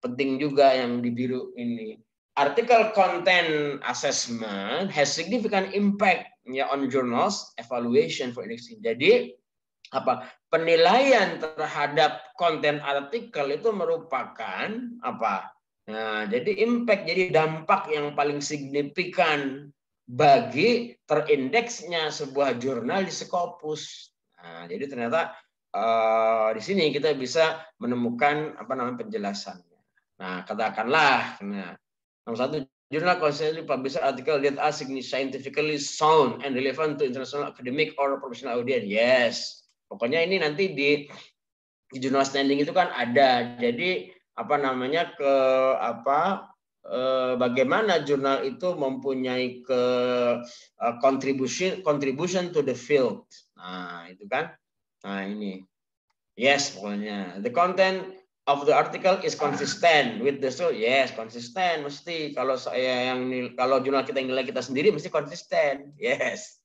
penting juga yang di biru ini. Article content assessment has significant impact on journals evaluation for indexing. Jadi apa? Penilaian terhadap konten artikel itu merupakan apa? Nah, jadi impact, jadi dampak yang paling signifikan bagi terindeksnya sebuah jurnal di Scopus. Nah, jadi ternyata di sini kita bisa menemukan penjelasannya. Nah, katakanlah, nomor satu, jurnal constantly publish article that are scientifically sound and relevant to international academic or professional audience. Yes, pokoknya ini nanti di jurnal standing itu kan ada. Jadi bagaimana jurnal itu mempunyai contribution to the field. Nah, itu kan. Nah, ini. Yes, pokoknya. The content of the article is consistent with the source. Yes, konsisten mesti. Kalau kalau jurnal kita yang nilai kita sendiri mesti konsisten. Yes.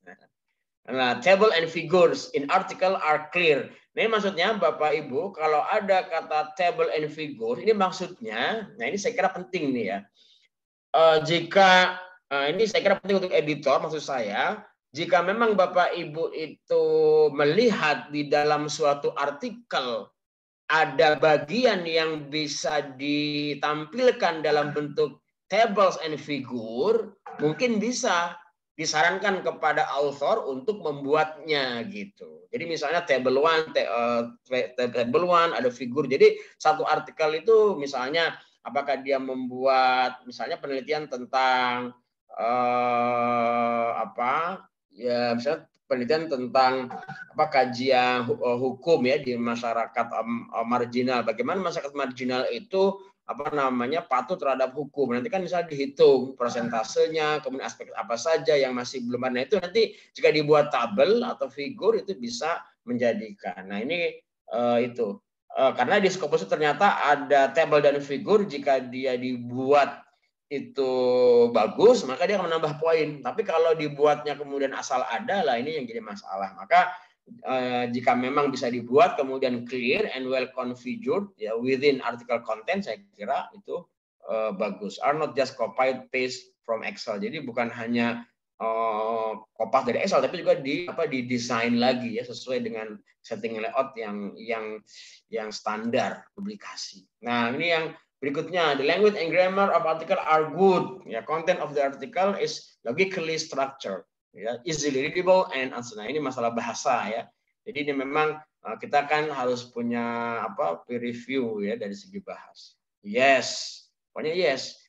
Nah, table and figures in article are clear. Nah, ini maksudnya Bapak Ibu, kalau ada kata table and figure, ini maksudnya, nah ini saya kira penting nih ya. Ini saya kira penting untuk editor, maksud saya, jika memang Bapak Ibu itu melihat di dalam suatu artikel ada bagian yang bisa ditampilkan dalam bentuk tables and figure, mungkin bisa disarankan kepada author untuk membuatnya gitu. Jadi misalnya table 1 ada figur. Jadi satu artikel itu misalnya apakah dia membuat misalnya penelitian tentang misalnya penelitian tentang kajian hukum ya di masyarakat marginal. Bagaimana masyarakat marginal itu patuh terhadap hukum. Nanti kan bisa dihitung persentasenya, kemudian aspek apa saja yang masih belum ada. Nah, itu nanti jika dibuat tabel atau figur itu bisa menjadikan. Nah, ini itu. Karena di Scopus ternyata ada tabel dan figur, jika dia dibuat itu bagus, maka dia akan menambah poin. Tapi kalau dibuatnya kemudian asal ada, lah ini yang jadi masalah. Maka jika memang bisa dibuat kemudian clear and well configured ya within article content, saya kira itu bagus. Are not just copy paste from Excel. Jadi bukan hanya kopas dari Excel, tapi juga didesain lagi ya sesuai dengan setting layout yang standar publikasi. Nah, ini yang berikutnya, the language and grammar of article are good. Ya, content of the article is logically structured. Ya, easily readable and answer. Nah, ini masalah bahasa ya. Jadi ini memang kita kan harus punya peer review ya dari segi bahasa. Yes, pokoknya yes.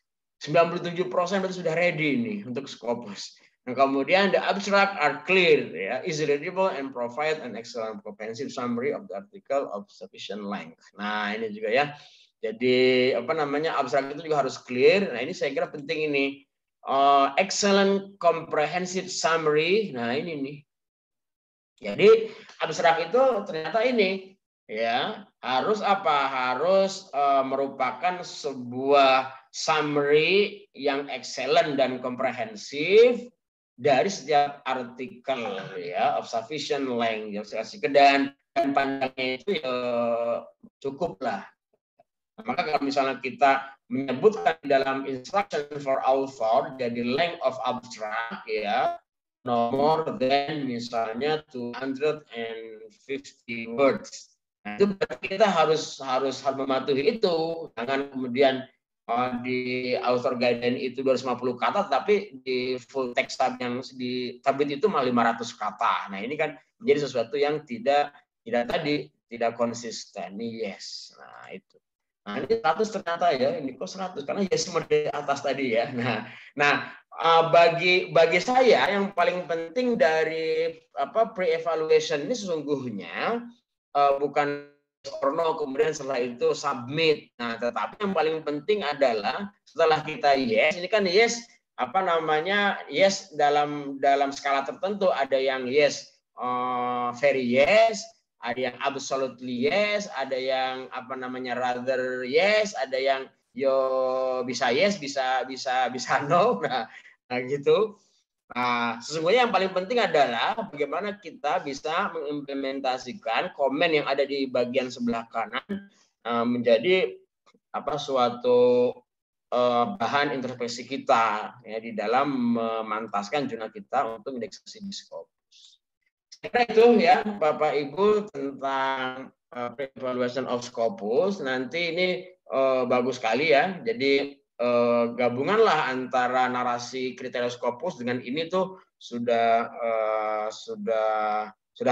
97% berarti sudah ready nih untuk Scopus. Nah, kemudian the abstract are clear ya, easily readable and provide an excellent comprehensive summary of the article of sufficient length. Nah, ini juga ya. Jadi abstrak itu juga harus clear. Nah, ini saya kira penting ini. Excellent comprehensive summary. Nah, ini nih. Jadi abstrak itu ternyata ini ya harus harus merupakan sebuah summary yang excellent dan komprehensif dari setiap artikel ya, of sufficient length, dan panjangnya itu ya cukup lah. Maka kalau misalnya kita menyebutkan dalam instruction for author jadi length of abstract ya no more than misalnya 250 words. Nah, itu kita harus mematuhi itu. Jangan kemudian di author guideline itu 250 kata, tapi di full text yang di tablet itu malah 500 kata. Nah, ini kan menjadi sesuatu yang tidak konsisten. Ini yes. Nah, itu. Nah, ini 100 ternyata ya, ini kok 100 karena yes di atas tadi ya. Nah, bagi saya yang paling penting dari pre-evaluation ini sesungguhnya bukan or no, kemudian setelah itu submit. Nah, tetapi yang paling penting adalah setelah kita yes, ini kan yes yes dalam skala tertentu, ada yang yes very yes, ada yang absolutely yes, ada yang rather yes, ada yang bisa yes, bisa no. Nah gitu. Nah, sesungguhnya yang paling penting adalah bagaimana kita bisa mengimplementasikan komen yang ada di bagian sebelah kanan menjadi suatu bahan introspeksi kita ya di dalam memantaskan jurnal kita untuk indeksasi di Scopus. Saya itu ya Bapak Ibu tentang evaluation of Scopus. Nanti ini bagus sekali ya. Jadi gabunganlah antara narasi kriteria Scopus dengan ini tuh sudah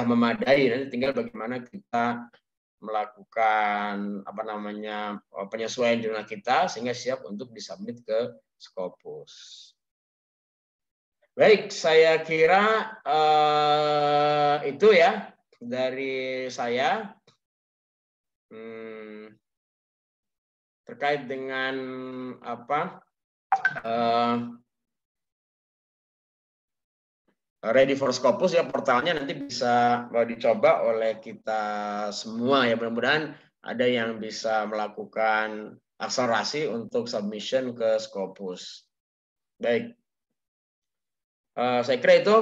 memadai. Nanti tinggal bagaimana kita melakukan penyesuaian jurnal kita sehingga siap untuk disubmit ke Scopus. Baik, saya kira itu ya dari saya. Terkait dengan Ready for Scopus ya, portalnya nanti bisa dicoba oleh kita semua ya, mudah-mudahan ada yang bisa melakukan akselerasi untuk submission ke Scopus. Baik, saya kira itu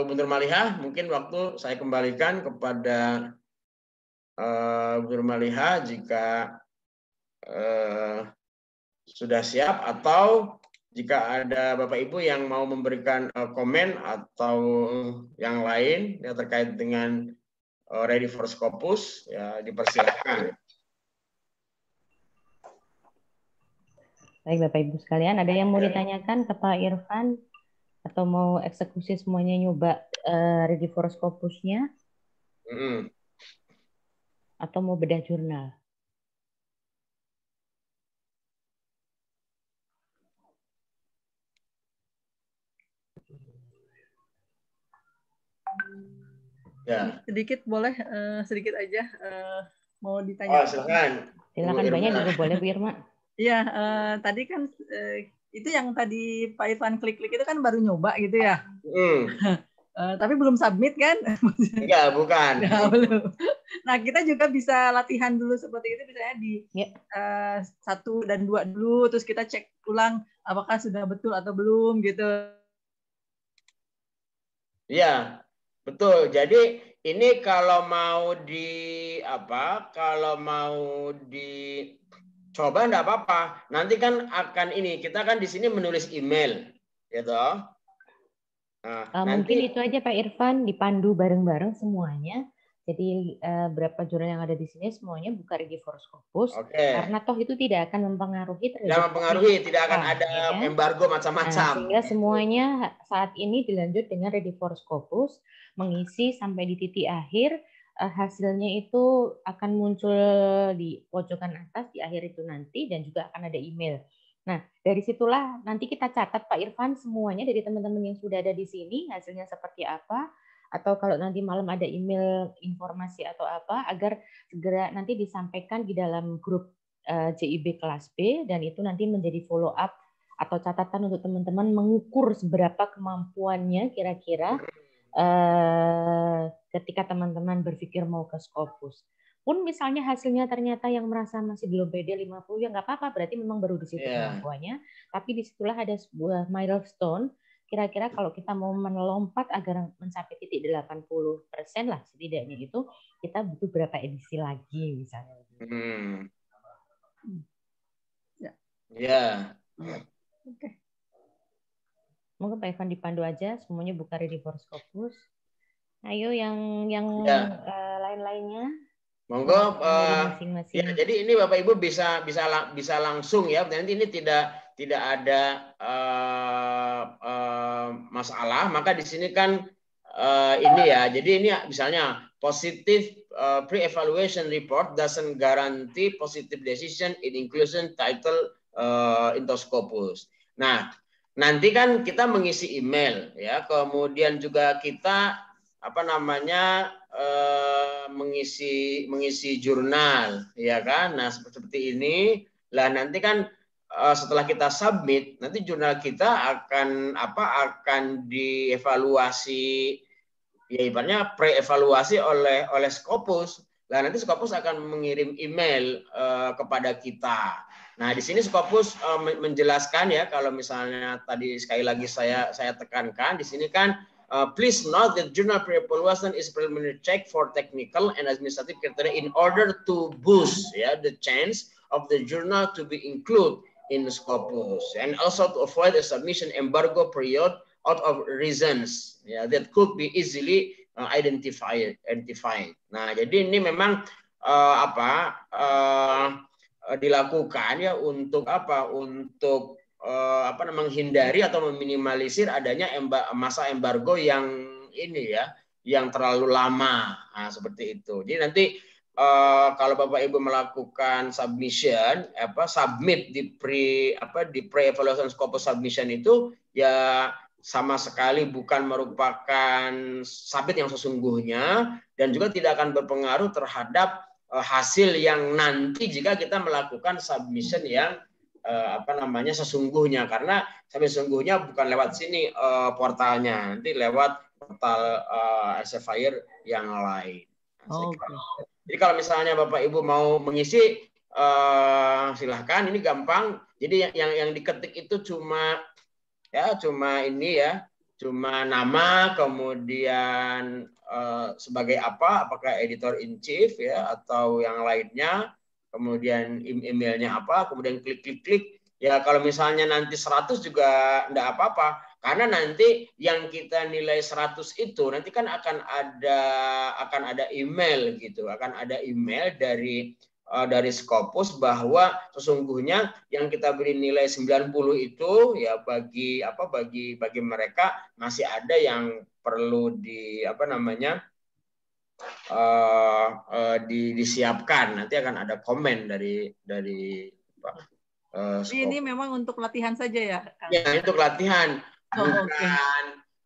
Bu Nur Malihah, mungkin waktu saya kembalikan kepada Bu Nur Malihah jika sudah siap, atau jika ada Bapak Ibu yang mau memberikan komen atau yang lain yang terkait dengan Ready for Scopus ya dipersilakan. Baik Bapak Ibu sekalian, ada yang mau ditanyakan ke Pak Irfan atau mau eksekusi semuanya nyoba Ready for Scopusnya? Atau mau bedah jurnal? Ya. Sedikit boleh, sedikit aja mau ditanya. Oh, silakan. Silakan, banyak juga boleh Bu Irma. Iya, tadi kan itu yang tadi Pak Irfan klik-klik itu kan baru nyoba gitu ya. Tapi belum submit kan? Enggak, bukan. Ya, belum. Nah, kita juga bisa latihan dulu seperti itu, misalnya di 1 dan 2 dulu, terus kita cek ulang apakah sudah betul atau belum gitu. Iya, betul. Jadi ini kalau mau dicoba enggak apa-apa. Nanti kan akan kita kan di sini menulis email, gitu. Nah, mungkin itu aja Pak Irfan, dipandu bareng-bareng semuanya. Jadi berapa jurnal yang ada di sini semuanya buka Ready for Scopus, karena toh itu tidak akan mempengaruhi. Tidak akan ada ya, embargo macam-macam. Sehingga semuanya saat ini dilanjut dengan Ready for Scopus, mengisi sampai di titik akhir, hasilnya itu akan muncul di pojokan atas di akhir itu nanti, dan juga akan ada email. Nah, dari situlah nanti kita catat Pak Irfan semuanya dari teman-teman yang sudah ada di sini, hasilnya seperti apa, atau kalau nanti malam ada email informasi atau apa, agar segera nanti disampaikan di dalam grup JIB kelas B, dan itu nanti menjadi follow up atau catatan untuk teman-teman mengukur seberapa kemampuannya kira-kira ketika teman-teman berpikir mau ke Scopus. Pun misalnya hasilnya ternyata yang merasa masih belum pede 50, ya nggak apa-apa, berarti memang baru di situ kemampuannya. Tapi disitulah ada sebuah milestone, kira-kira kalau kita mau melompat agar mencapai titik 80% lah setidaknya itu, kita butuh berapa edisi lagi misalnya. Ya. Oke. Mungkin Pak Irfan dipandu aja, semuanya buka Ready for Scopus. Ayo yang lain-lainnya. Monggo, ya, jadi ini Bapak Ibu bisa langsung ya. Nanti ini tidak ada masalah. Maka di sini kan ini ya. Jadi ini misalnya positive pre-evaluation report doesn't guarantee positive decision in inclusion title into Scopus. Nah, nanti kan kita mengisi email ya, kemudian juga kita mengisi jurnal ya kan. Nah, seperti ini. Lah nanti kan setelah kita submit, nanti jurnal kita akan dievaluasi, ya ibaratnya pre-evaluasi oleh Scopus. Nah, nanti Scopus akan mengirim email kepada kita. Nah, di sini Scopus menjelaskan ya, kalau misalnya tadi sekali lagi saya tekankan di sini kan, please note that journal pre-evaluation is preliminary check for technical and administrative criteria in order to boost the chance of the journal to be included in the Scopus, and also to avoid a submission embargo period out of reasons that could be easily identified. Nah, jadi ini memang dilakukan ya untuk menghindari atau meminimalisir adanya masa embargo yang ini ya, yang terlalu lama. Nah, seperti itu. Jadi nanti kalau Bapak Ibu melakukan submit di pre-evaluation Scopus submission itu ya sama sekali bukan merupakan submit yang sesungguhnya, dan juga tidak akan berpengaruh terhadap hasil yang nanti jika kita melakukan submission yang sesungguhnya, karena sesungguhnya bukan lewat sini portalnya, nanti lewat portal Elsevier yang lain. Jadi kalau misalnya Bapak Ibu mau mengisi, silahkan, ini gampang. Jadi yang diketik itu cuma ini ya, cuma nama, kemudian sebagai apakah editor in chief ya atau yang lainnya, kemudian emailnya apa, kemudian klik. Ya kalau misalnya nanti 100 juga enggak apa-apa. Karena nanti yang kita nilai 100 itu nanti kan akan ada email gitu, akan ada email dari Scopus bahwa sesungguhnya yang kita beri nilai 90 itu ya bagi mereka masih ada yang perlu disiapkan. Nanti akan ada komen dari Scopus. Ini memang untuk latihan saja ya, Kang? Ya, untuk latihan.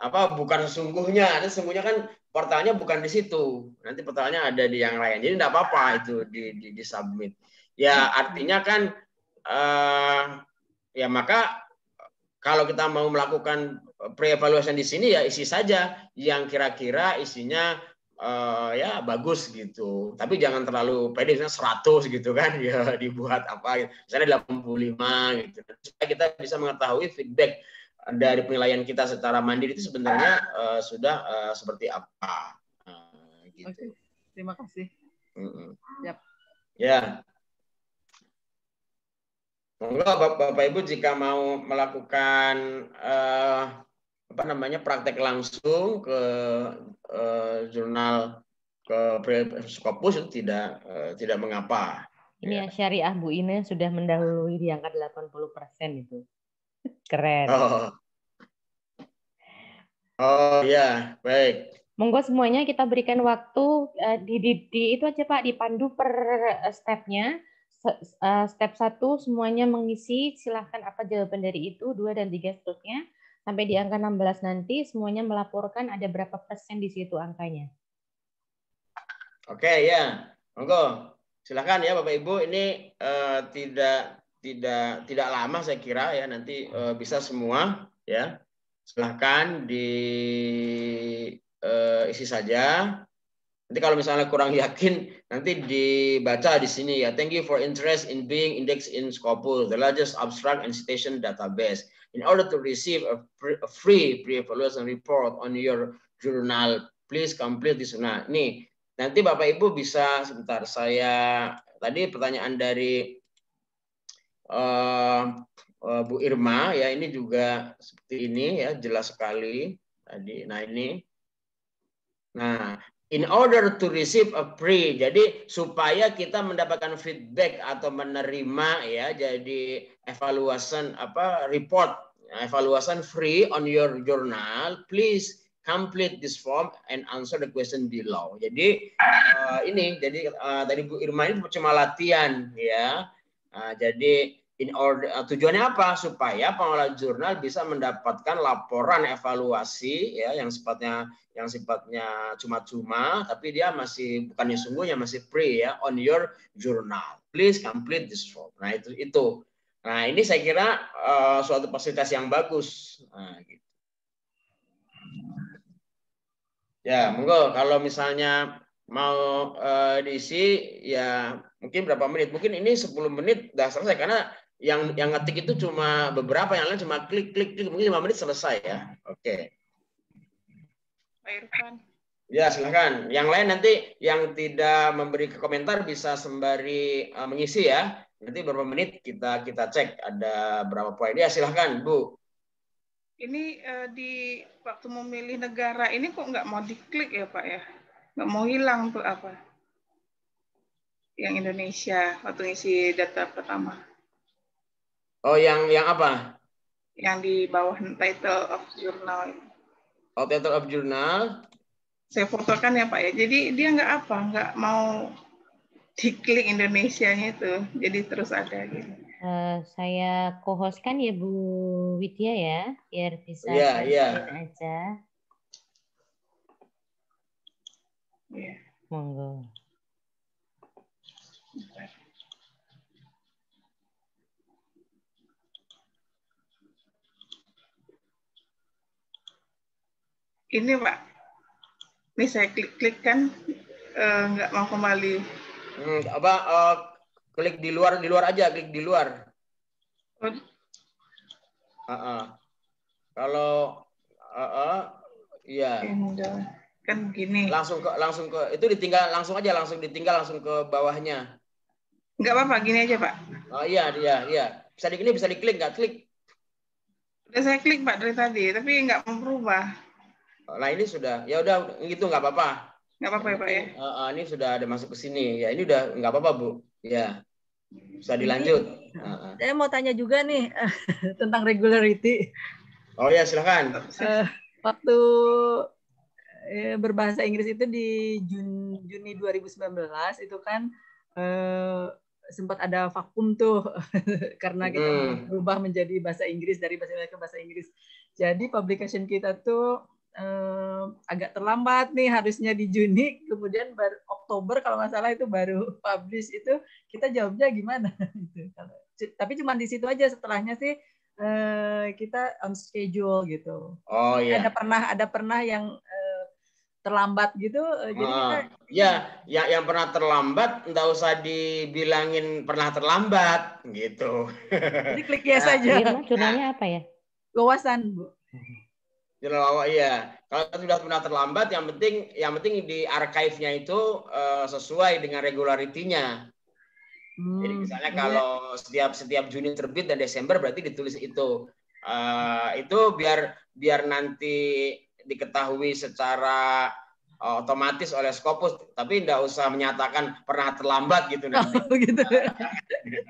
Bukan sesungguhnya. Sesungguhnya kan portalnya bukan di situ. Nanti portalnya ada di yang lain. Jadi tidak apa-apa itu di submit. Ya artinya kan ya maka kalau kita mau melakukan pre-evaluation di sini ya isi saja yang kira-kira isinya ya bagus gitu. Tapi jangan terlalu pede, misalnya 100 gitu kan, ya dibuat misalnya 85 gitu. Supaya kita bisa mengetahui feedback dari penilaian kita secara mandiri itu sebenarnya sudah seperti apa. Gitu. Oke, terima kasih. Yep. Ya. Monggo Bapak Ibu jika mau melakukan praktek langsung ke jurnal ke Scopus itu tidak mengapa. Ini ya. Syariah Bu Ine sudah mendahului di angka 80% itu. Keren. Oh ya, baik. Monggo semuanya kita berikan waktu di itu aja Pak, dipandu per stepnya. Step 1 semuanya mengisi, silahkan apa jawaban dari itu, 2 dan 3 seterusnya. Sampai di angka 16 nanti semuanya melaporkan ada berapa persen di situ angkanya. Oke ya, monggo. Silahkan ya Bapak Ibu, ini tidak lama saya kira ya, nanti bisa semua ya. Silahkan diisi saja. Nanti kalau misalnya kurang yakin, nanti dibaca di sini ya. Thank you for interest in being indexed in Scopus, the largest abstract and citation database. In order to receive a free pre-evaluation report on your journal, please complete this. Nah, nih nanti Bapak Ibu bisa sebentar. Tadi pertanyaan dari Bu Irma ya, ini juga seperti ini ya, jelas sekali tadi. Nah ini, in order to receive a pre, jadi supaya kita mendapatkan feedback atau menerima ya, jadi evaluation report, evaluation free on your journal, please complete this form and answer the question below. Jadi tadi Bu Irma ini cuma latihan ya. Jadi tujuannya apa? Supaya pengelola jurnal bisa mendapatkan laporan evaluasi ya yang sifatnya cuma-cuma, tapi dia masih bukannya sungguhnya masih free ya, on your journal. Please complete this form. Nah itu. Nah ini saya kira suatu fasilitas yang bagus. Nah, gitu. Ya, monggo kalau misalnya mau diisi ya mungkin berapa menit? Mungkin ini 10 menit udah selesai karena yang ngetik itu cuma beberapa, yang lain cuma klik mungkin 5 menit selesai ya. Oke. Pak Irfan. Ya, silakan. Yang lain nanti yang tidak memberi komentar bisa sembari mengisi ya. Nanti berapa menit kita cek ada berapa poin. Ya, silakan, Bu. Ini di waktu memilih negara ini kok nggak mau diklik ya Pak ya? Nggak mau hilang tuh apa? Yang Indonesia waktu ngisi data pertama. Oh, yang apa? Yang di bawah title of journal. Oh, title of journal. Saya fotokan ya Pak ya. Jadi dia nggak mau diklik Indonesianya itu. Jadi terus ada gitu. Saya co-host kan ya Bu Widya ya, biar bisa aja. Iya. Monggo. Ini Pak, ini saya klik kan nggak mau kembali. Klik di luar aja, klik di luar. Kalau iya. Kan gini. Langsung ke itu ditinggal langsung ke bawahnya. Enggak apa-apa, gini aja, Pak. Oh iya. Bisa diklik nggak klik? Udah saya klik Pak dari tadi, tapi nggak mau berubah. Nah ini sudah, ya udah gitu nggak apa-apa. Nggak apa-apa ya Pak ya. Ini sudah ada masuk ke sini. Ya ini udah nggak apa-apa Bu. Ya. Bisa dilanjut. Saya mau tanya juga nih tentang regularity. Oh ya silakan. Waktu berbahasa Inggris itu di Juni 2019 itu kan sempat ada vakum tuh karena kita berubah menjadi bahasa Inggris dari bahasa Indonesia ke bahasa Inggris. Jadi publication kita tuh agak terlambat nih, harusnya di Juni, kemudian baru Oktober kalau nggak salah itu baru publish. Itu kita jawabnya gimana? Tapi cuma di situ aja, setelahnya sih kita on schedule gitu. Oh iya. Ada pernah yang terlambat gitu. Jadi kita yang pernah terlambat nggak usah dibilangin pernah terlambat gitu. Jadi klik yes saja. Jurnalnya apa ya? Wawasan, Bu. Iya. Kalau sudah pernah terlambat, yang penting di archive-nya itu sesuai dengan regularity-nya. Jadi misalnya kalau setiap Juni terbit dan Desember berarti ditulis itu. Itu biar nanti diketahui secara otomatis oleh Scopus, tapi tidak usah menyatakan pernah terlambat gitu nanti. Gitu.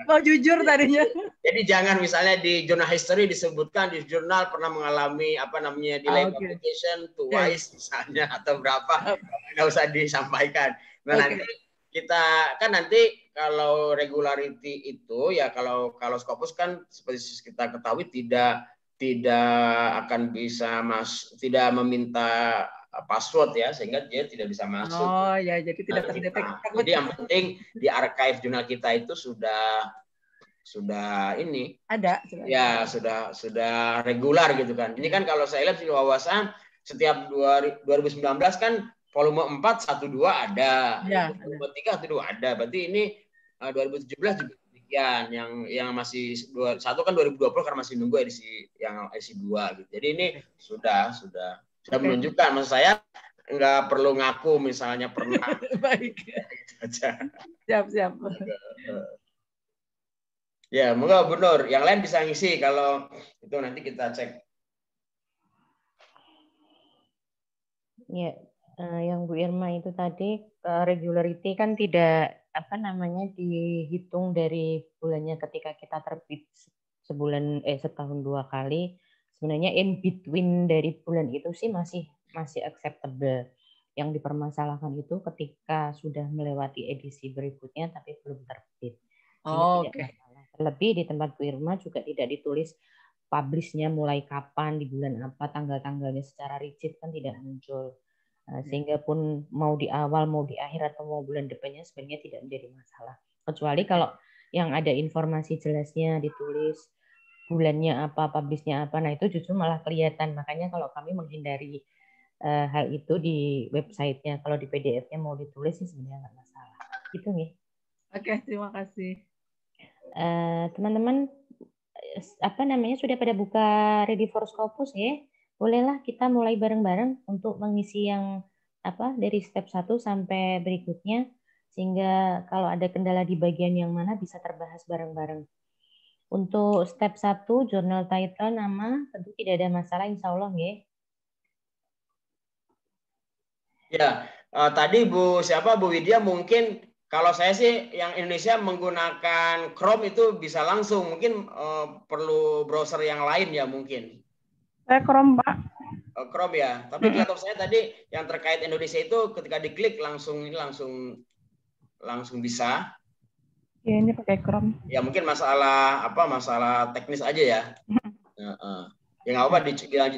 Mau jujur tadinya. Jadi jangan misalnya di jurnal history disebutkan di jurnal pernah mengalami delay publication twice misalnya atau berapa, nggak usah disampaikan. Nah nanti kalau regularity itu ya kalau Scopus kan seperti kita ketahui tidak akan bisa tidak meminta password ya, sehingga dia tidak bisa masuk. Oh ya, jadi tidak terdeteksi. Jadi yang penting di archive jurnal kita itu sudah ini ada. Ya sudah regular gitu kan. Ini kan kalau saya lihat di wawasan setiap 2019 kan volume 4 1 2 ada. Ya, volume 3 1 2 ada. Berarti ini 2017 juga demikian. Yang masih 1 kan 2020 karena masih nunggu edisi 2 gitu. Jadi ini sudah menunjukkan, maksud saya nggak perlu ngaku misalnya pernah. Baik. Siap. Ya, monggo Bu Nur. Yang lain bisa ngisi kalau itu nanti kita cek. Ya, yang Bu Irma itu tadi regularity kan tidak dihitung dari bulannya ketika kita terbit setahun 2 kali. Sebenarnya in between dari bulan itu sih masih masih acceptable. Yang dipermasalahkan itu ketika sudah melewati edisi berikutnya tapi belum terbit. Ini tidak masalah. Terlebih di tempat Bu Irma juga tidak ditulis publish-nya mulai kapan, di bulan apa, tanggal-tanggalnya secara rigid kan tidak muncul. Sehingga pun mau di awal, mau di akhir, atau mau bulan depannya sebenarnya tidak menjadi masalah. Kecuali kalau yang ada informasi jelasnya ditulis bulannya apa, publish-nya apa, nah itu justru malah kelihatan. Makanya kalau kami menghindari hal itu di website-nya. Kalau di PDF-nya mau ditulis sih sebenarnya nggak masalah. Gitu nih. Oke, terima kasih. Teman-teman sudah pada buka Ready for Scopus ya? Bolehlah kita mulai bareng-bareng untuk mengisi yang dari step 1 sampai berikutnya, sehingga kalau ada kendala di bagian yang mana bisa terbahas bareng-bareng. Untuk step 1, jurnal title, nama, tentu tidak ada masalah insya Allah ya. Ya, tadi Bu Widya mungkin kalau saya sih yang Indonesia menggunakan Chrome itu bisa langsung, mungkin perlu browser yang lain ya mungkin. Saya Chrome, Pak. Chrome ya, tapi di laptop saya tadi yang terkait Indonesia itu ketika diklik langsung bisa. Ya ini pakai Chrome. Ya mungkin masalah teknis aja ya. Ya nggak apa,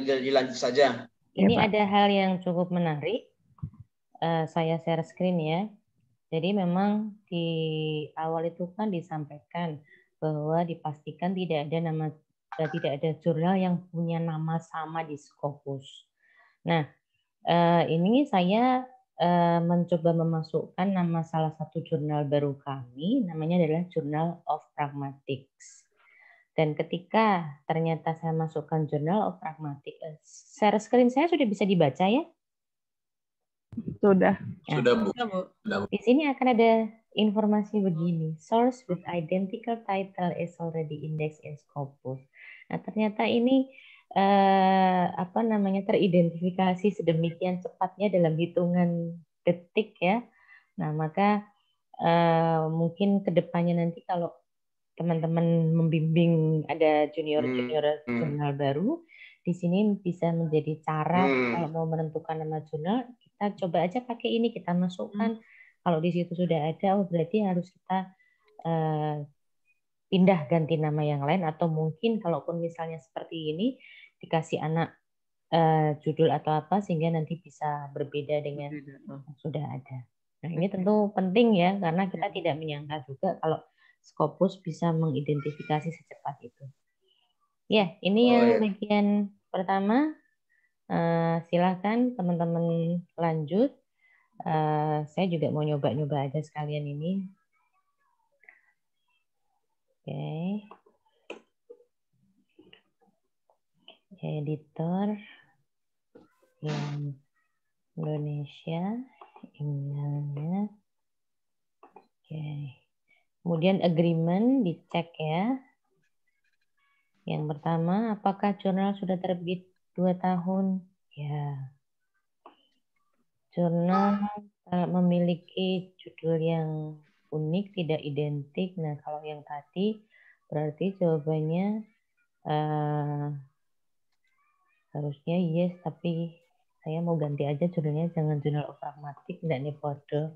dilanjut saja. Ini ya, ada hal yang cukup menarik. Saya share screen ya. Jadi memang di awal itu kan disampaikan bahwa dipastikan tidak ada jurnal yang punya nama sama di Scopus. Nah, ini saya mencoba memasukkan nama salah satu jurnal baru kami, namanya adalah Journal of Pragmatics. Dan ketika ternyata saya masukkan Journal of Pragmatics, share screen saya sudah bisa dibaca ya? Sudah. Nah, sudah, Bu. Di sini akan ada informasi begini. Source with identical title is already indexed in Scopus. Nah, ternyata ini teridentifikasi sedemikian cepatnya dalam hitungan detik ya. Nah, maka mungkin kedepannya nanti kalau teman-teman membimbing ada junior-junior jurnal baru, di sini bisa menjadi cara kalau mau menentukan nama jurnal, kita coba aja pakai ini, kita masukkan. Kalau di situ sudah ada, berarti harus kita pindah ganti nama yang lain, atau mungkin kalaupun misalnya seperti ini dikasih anak judul atau apa sehingga nanti bisa berbeda dengan yang sudah ada. Nah, ini tentu penting ya, karena kita tidak menyangka juga kalau Scopus bisa mengidentifikasi secepat itu. Ya, ini yang bagian pertama. Silakan teman-teman lanjut. Saya juga mau nyoba-nyoba aja sekalian ini. Oke. Editor yang Indonesia, emailnya. Oke. Kemudian agreement dicek ya. Yang pertama, apakah jurnal sudah terbit 2 tahun? Ya. Jurnal memiliki judul yang unik, tidak identik. Nah, kalau yang tadi berarti jawabannya harusnya yes, tapi saya mau ganti aja judulnya, jangan Journal of Pragmatics, tidak nih podo.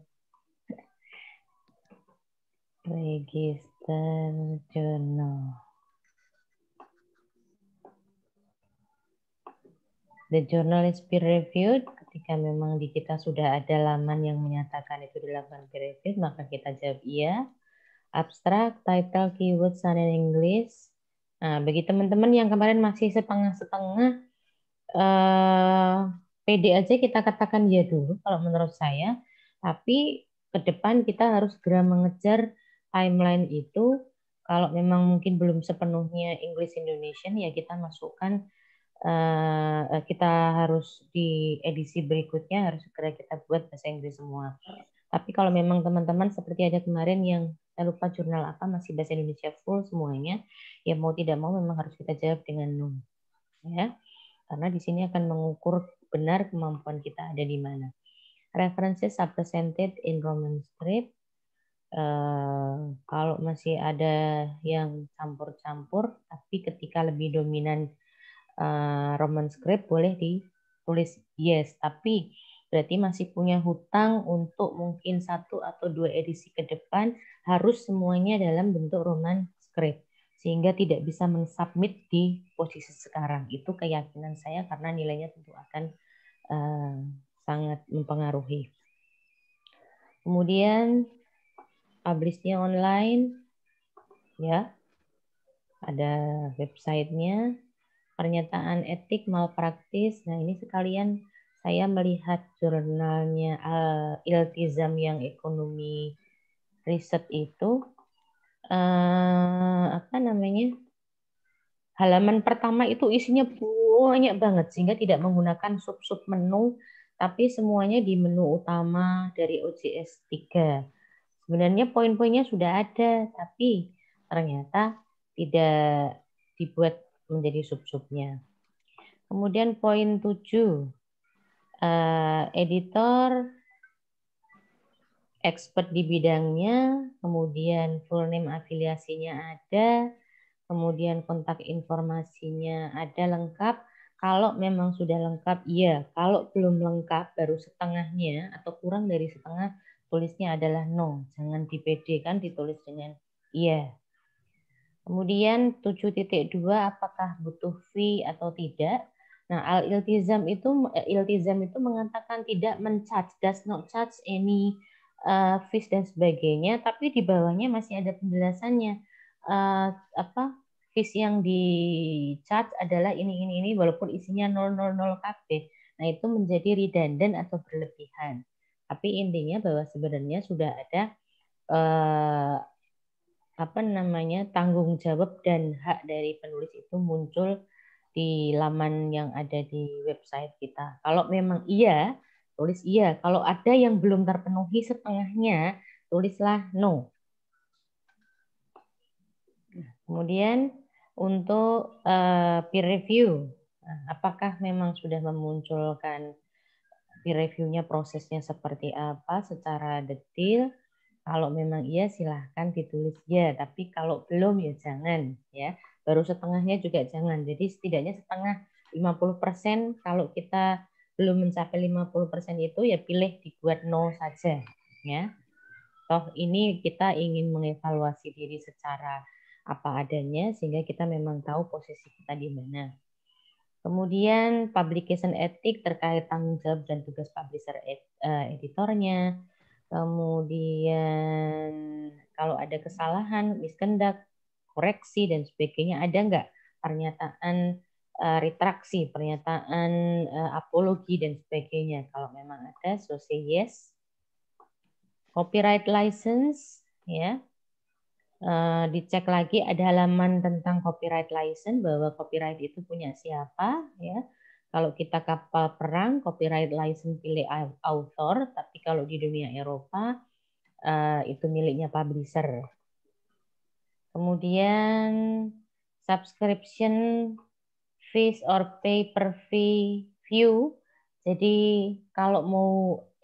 Register journal. The journal is peer reviewed. Ketika memang di kita sudah ada laman yang menyatakan itu dilakukan peer reviewed, maka kita jawab iya. Abstract, title, keywords, and English. Nah, bagi teman-teman yang kemarin masih setengah-setengah, PD aja kita katakan ya dulu kalau menurut saya. Tapi ke depan kita harus segera mengejar timeline itu. Kalau memang mungkin belum sepenuhnya English Indonesian, ya kita masukkan. Kita harus di edisi berikutnya harus segera kita buat bahasa Inggris semua. Tapi kalau memang teman-teman seperti ada kemarin yang saya lupa jurnal apa masih bahasa Indonesia full semuanya, ya mau tidak mau memang harus kita jawab dengan no, ya, karena di sini akan mengukur benar kemampuan kita ada di mana. References are presented in Roman script. Kalau masih ada yang campur-campur, tapi ketika lebih dominan Roman script boleh tulis yes, tapi berarti masih punya hutang untuk mungkin 1 atau 2 edisi ke depan, harus semuanya dalam bentuk Roman script, sehingga tidak bisa mensubmit di posisi sekarang. Itu keyakinan saya karena nilainya tentu akan sangat mempengaruhi. Kemudian publish-nya online, ya, ada websitenya, pernyataan etik malpraktis. Nah, ini sekalian saya melihat jurnalnya Iltizam yang ekonomi riset itu, halaman pertama itu isinya banyak banget, sehingga tidak menggunakan sub-sub menu, tapi semuanya di menu utama dari OJS 3. Sebenarnya poin-poinnya sudah ada, tapi ternyata tidak dibuat menjadi sub-subnya. Kemudian poin 7, editor, expert di bidangnya, kemudian full name afiliasinya ada, kemudian kontak informasinya ada lengkap. Kalau memang sudah lengkap, iya. Kalau belum lengkap, baru setengahnya atau kurang dari setengah, tulisnya adalah no. Jangan dipedekan, ditulis dengan iya. Kemudian 7.2, apakah butuh fee atau tidak? Nah, Al-Iltizam itu mengatakan tidak men-charge, does not charge any fees dan sebagainya, tapi di bawahnya masih ada penjelasannya. Fees yang di-charge adalah ini, walaupun isinya 000 KB. Nah, itu menjadi redundant atau berlebihan. Tapi intinya bahwa sebenarnya sudah ada tanggung jawab dan hak dari penulis itu muncul di laman yang ada di website kita. Kalau memang iya, tulis iya. Kalau ada yang belum terpenuhi setengahnya, tulislah no. Kemudian untuk peer review, apakah memang sudah memunculkan peer review-nya, prosesnya seperti apa secara detail? Kalau memang iya silahkan ditulis ya, tapi kalau belum ya jangan ya. Baru setengahnya juga jangan. Jadi setidaknya setengah 50%, kalau kita belum mencapai 50% itu ya pilih dibuat no saja ya. Toh ini kita ingin mengevaluasi diri secara apa adanya sehingga kita memang tahu posisi kita di mana. Kemudian publication etik terkait tanggung jawab dan tugas publisher editornya. Kemudian kalau ada kesalahan, misconduct, koreksi dan sebagainya, ada nggak pernyataan retraksi, pernyataan apologi dan sebagainya? Kalau memang ada, so say yes. Copyright license, ya. Dicek lagi ada halaman tentang copyright license, bahwa copyright itu punya siapa, ya. Kalau kita kapal perang, copyright license pilih author, tapi kalau di dunia Eropa itu miliknya publisher. Kemudian subscription fees or pay per view. Jadi kalau mau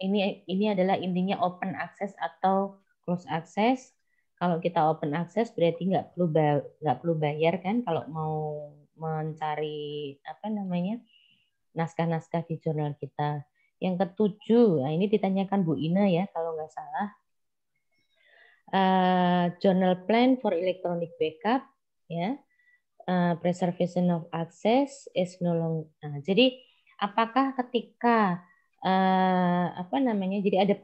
ini adalah intinya open access atau close access. Kalau kita open access berarti nggak perlu bayar kan kalau mau mencari naskah-naskah di jurnal kita. Yang ketujuh, nah ini ditanyakan Bu Ina ya kalau nggak salah. Journal plan for electronic backup, ya. Preservation of access is no longer. Nah, jadi apakah ketika jadi ada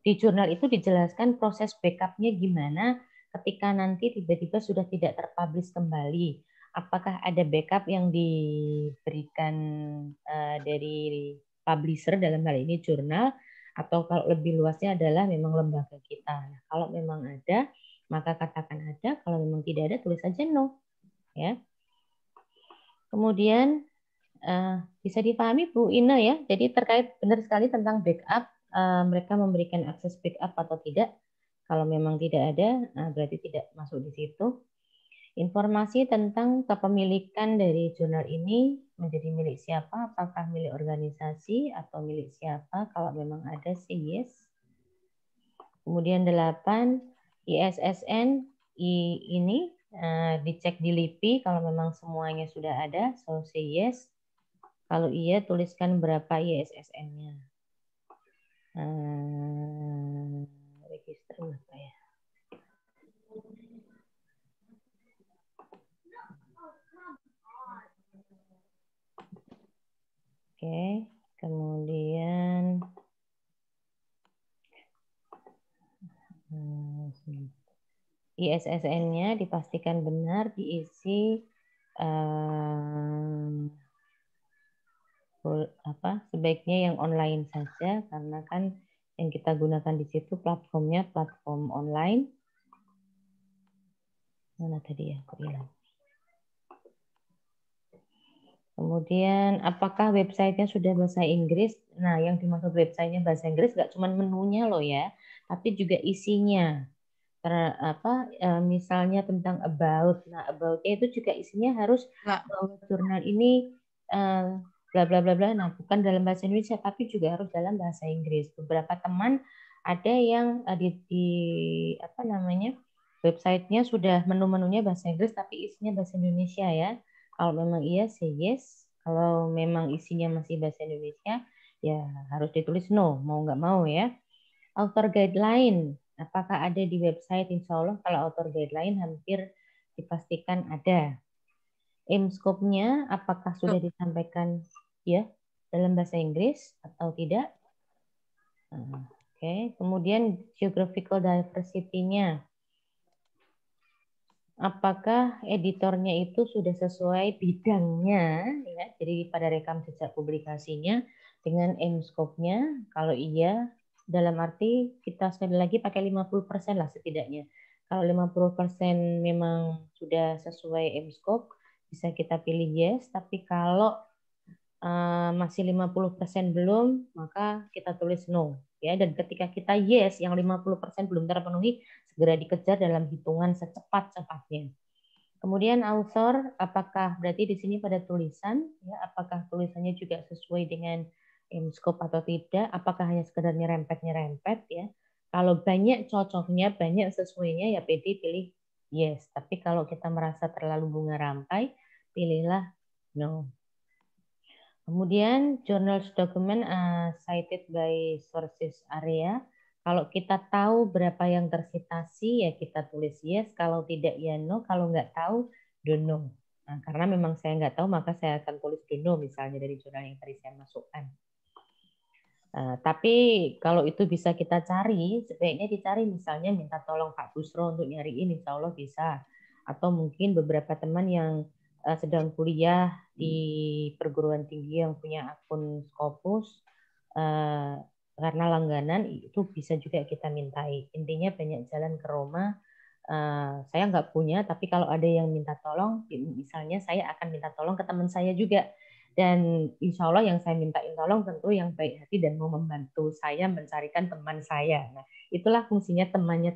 di jurnal itu dijelaskan proses backupnya gimana ketika nanti tiba-tiba sudah tidak terpublish kembali. Apakah ada backup yang diberikan dari publisher, dalam hal ini jurnal, atau kalau lebih luasnya adalah memang lembaga kita. Nah, kalau memang ada, maka katakan ada. Kalau memang tidak ada, tulis saja no. Ya. Kemudian bisa dipahami Bu Ina ya. Jadi terkait benar sekali tentang backup, mereka memberikan akses backup atau tidak. Kalau memang tidak ada, berarti tidak masuk di situ. Informasi tentang kepemilikan dari jurnal ini menjadi milik siapa, apakah milik organisasi atau milik siapa, kalau memang ada sih yes. Kemudian 8, ISSN ini dicek di LIPI, kalau memang semuanya sudah ada, so say yes. Kalau iya, tuliskan berapa ISSN-nya. Register berapa ya? Oke, kemudian ISSN-nya dipastikan benar, diisi sebaiknya yang online saja, karena kan yang kita gunakan di situ platformnya platform online. Mana tadi ya, aku hilang. Kemudian apakah websitenya sudah bahasa Inggris? Nah, yang dimaksud websitenya bahasa Inggris nggak cuma menunya loh ya, tapi juga isinya. Karena misalnya tentang about. Nah, about-nya itu juga isinya harus bahwa jurnal ini bla bla bla bla. Nah, bukan dalam bahasa Indonesia tapi juga harus dalam bahasa Inggris. Beberapa teman ada yang di websitenya sudah menu-menunya bahasa Inggris tapi isinya bahasa Indonesia ya. Kalau memang iya say yes. Kalau memang isinya masih bahasa Indonesia ya harus ditulis no, mau nggak mau ya. Author guideline. Apakah ada di website? Insya Allah kalau author guideline hampir dipastikan ada. Aim scope-nya apakah sudah disampaikan ya dalam bahasa Inggris atau tidak? Oke. Kemudian geographical diversity-nya. Apakah editornya itu sudah sesuai bidangnya ya? Jadi pada rekam jejak publikasinya dengan aim scope-nya. Kalau iya, dalam arti kita sekali lagi pakai 50% lah setidaknya. Kalau 50% memang sudah sesuai aim scope, bisa kita pilih yes. Tapi kalau masih 50% belum, maka kita tulis no. Ya, dan ketika kita yes, yang 50% belum terpenuhi, segera dikejar dalam hitungan secepat-cepatnya. Kemudian author, apakah berarti di sini pada tulisan, ya, apakah tulisannya juga sesuai dengan scope atau tidak? Apakah hanya sekedar nyerempet-nyerempet ya? Kalau banyak cocoknya, banyak sesuainya, ya PD pilih yes. Tapi kalau kita merasa terlalu bunga rampai, pilihlah no. Kemudian journals document cited by sources area. Kalau kita tahu berapa yang tersitasi ya kita tulis yes. Kalau tidak ya no. Kalau nggak tahu don't know. Nah, karena memang saya nggak tahu maka saya akan tulis don't know misalnya dari jurnal yang tadi saya masukkan. Tapi kalau itu bisa kita cari, sebaiknya dicari misalnya minta tolong Pak Busro untuk nyariin, insya Allah bisa. Atau mungkin beberapa teman yang sedang kuliah di perguruan tinggi yang punya akun Scopus, karena langganan itu bisa juga kita mintai. Intinya banyak jalan ke Roma. Saya nggak punya, tapi kalau ada yang minta tolong, misalnya saya akan minta tolong ke teman saya juga. Dan insya Allah yang saya mintain tolong tentu yang baik hati dan mau membantu saya mencarikan teman saya. Nah, itulah fungsinya teman.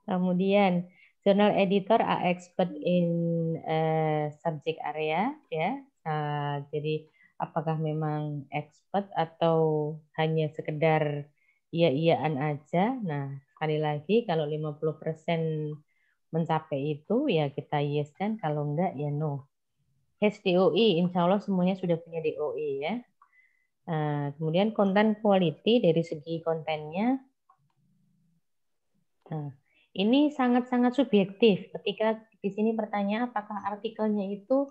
Kemudian journal editor are expert in subject area, ya. Jadi apakah memang expert atau hanya sekedar iya-iyaan aja? Nah, sekali lagi kalau 50% mencapai itu ya kita yes kan, kalau enggak ya no. HDOI, insya Allah semuanya sudah punya DOI ya. Kemudian konten quality dari segi kontennya. Nah, ini sangat-sangat subjektif. Ketika di sini pertanyaan apakah artikelnya itu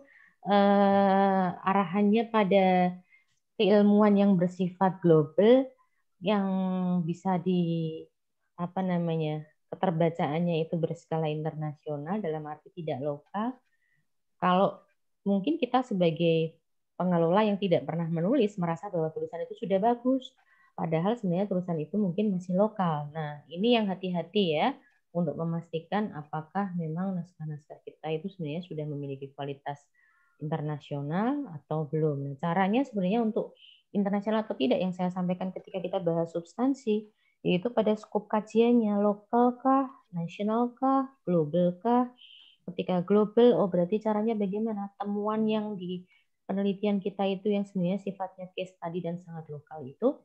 arahannya pada keilmuan yang bersifat global, yang bisa keterbacaannya itu berskala internasional dalam arti tidak lokal. Kalau mungkin kita sebagai pengelola yang tidak pernah menulis merasa bahwa tulisan itu sudah bagus, padahal sebenarnya tulisan itu mungkin masih lokal. Nah, ini yang hati-hati ya untuk memastikan apakah memang naskah-naskah kita itu sebenarnya sudah memiliki kualitas internasional atau belum. Nah, caranya sebenarnya untuk internasional atau tidak yang saya sampaikan ketika kita bahas substansi, yaitu pada skop kajiannya, lokal kah, nasional kah, global kah. Ketika global, oh berarti caranya bagaimana? Temuan yang di penelitian kita itu yang sebenarnya sifatnya case study dan sangat lokal itu,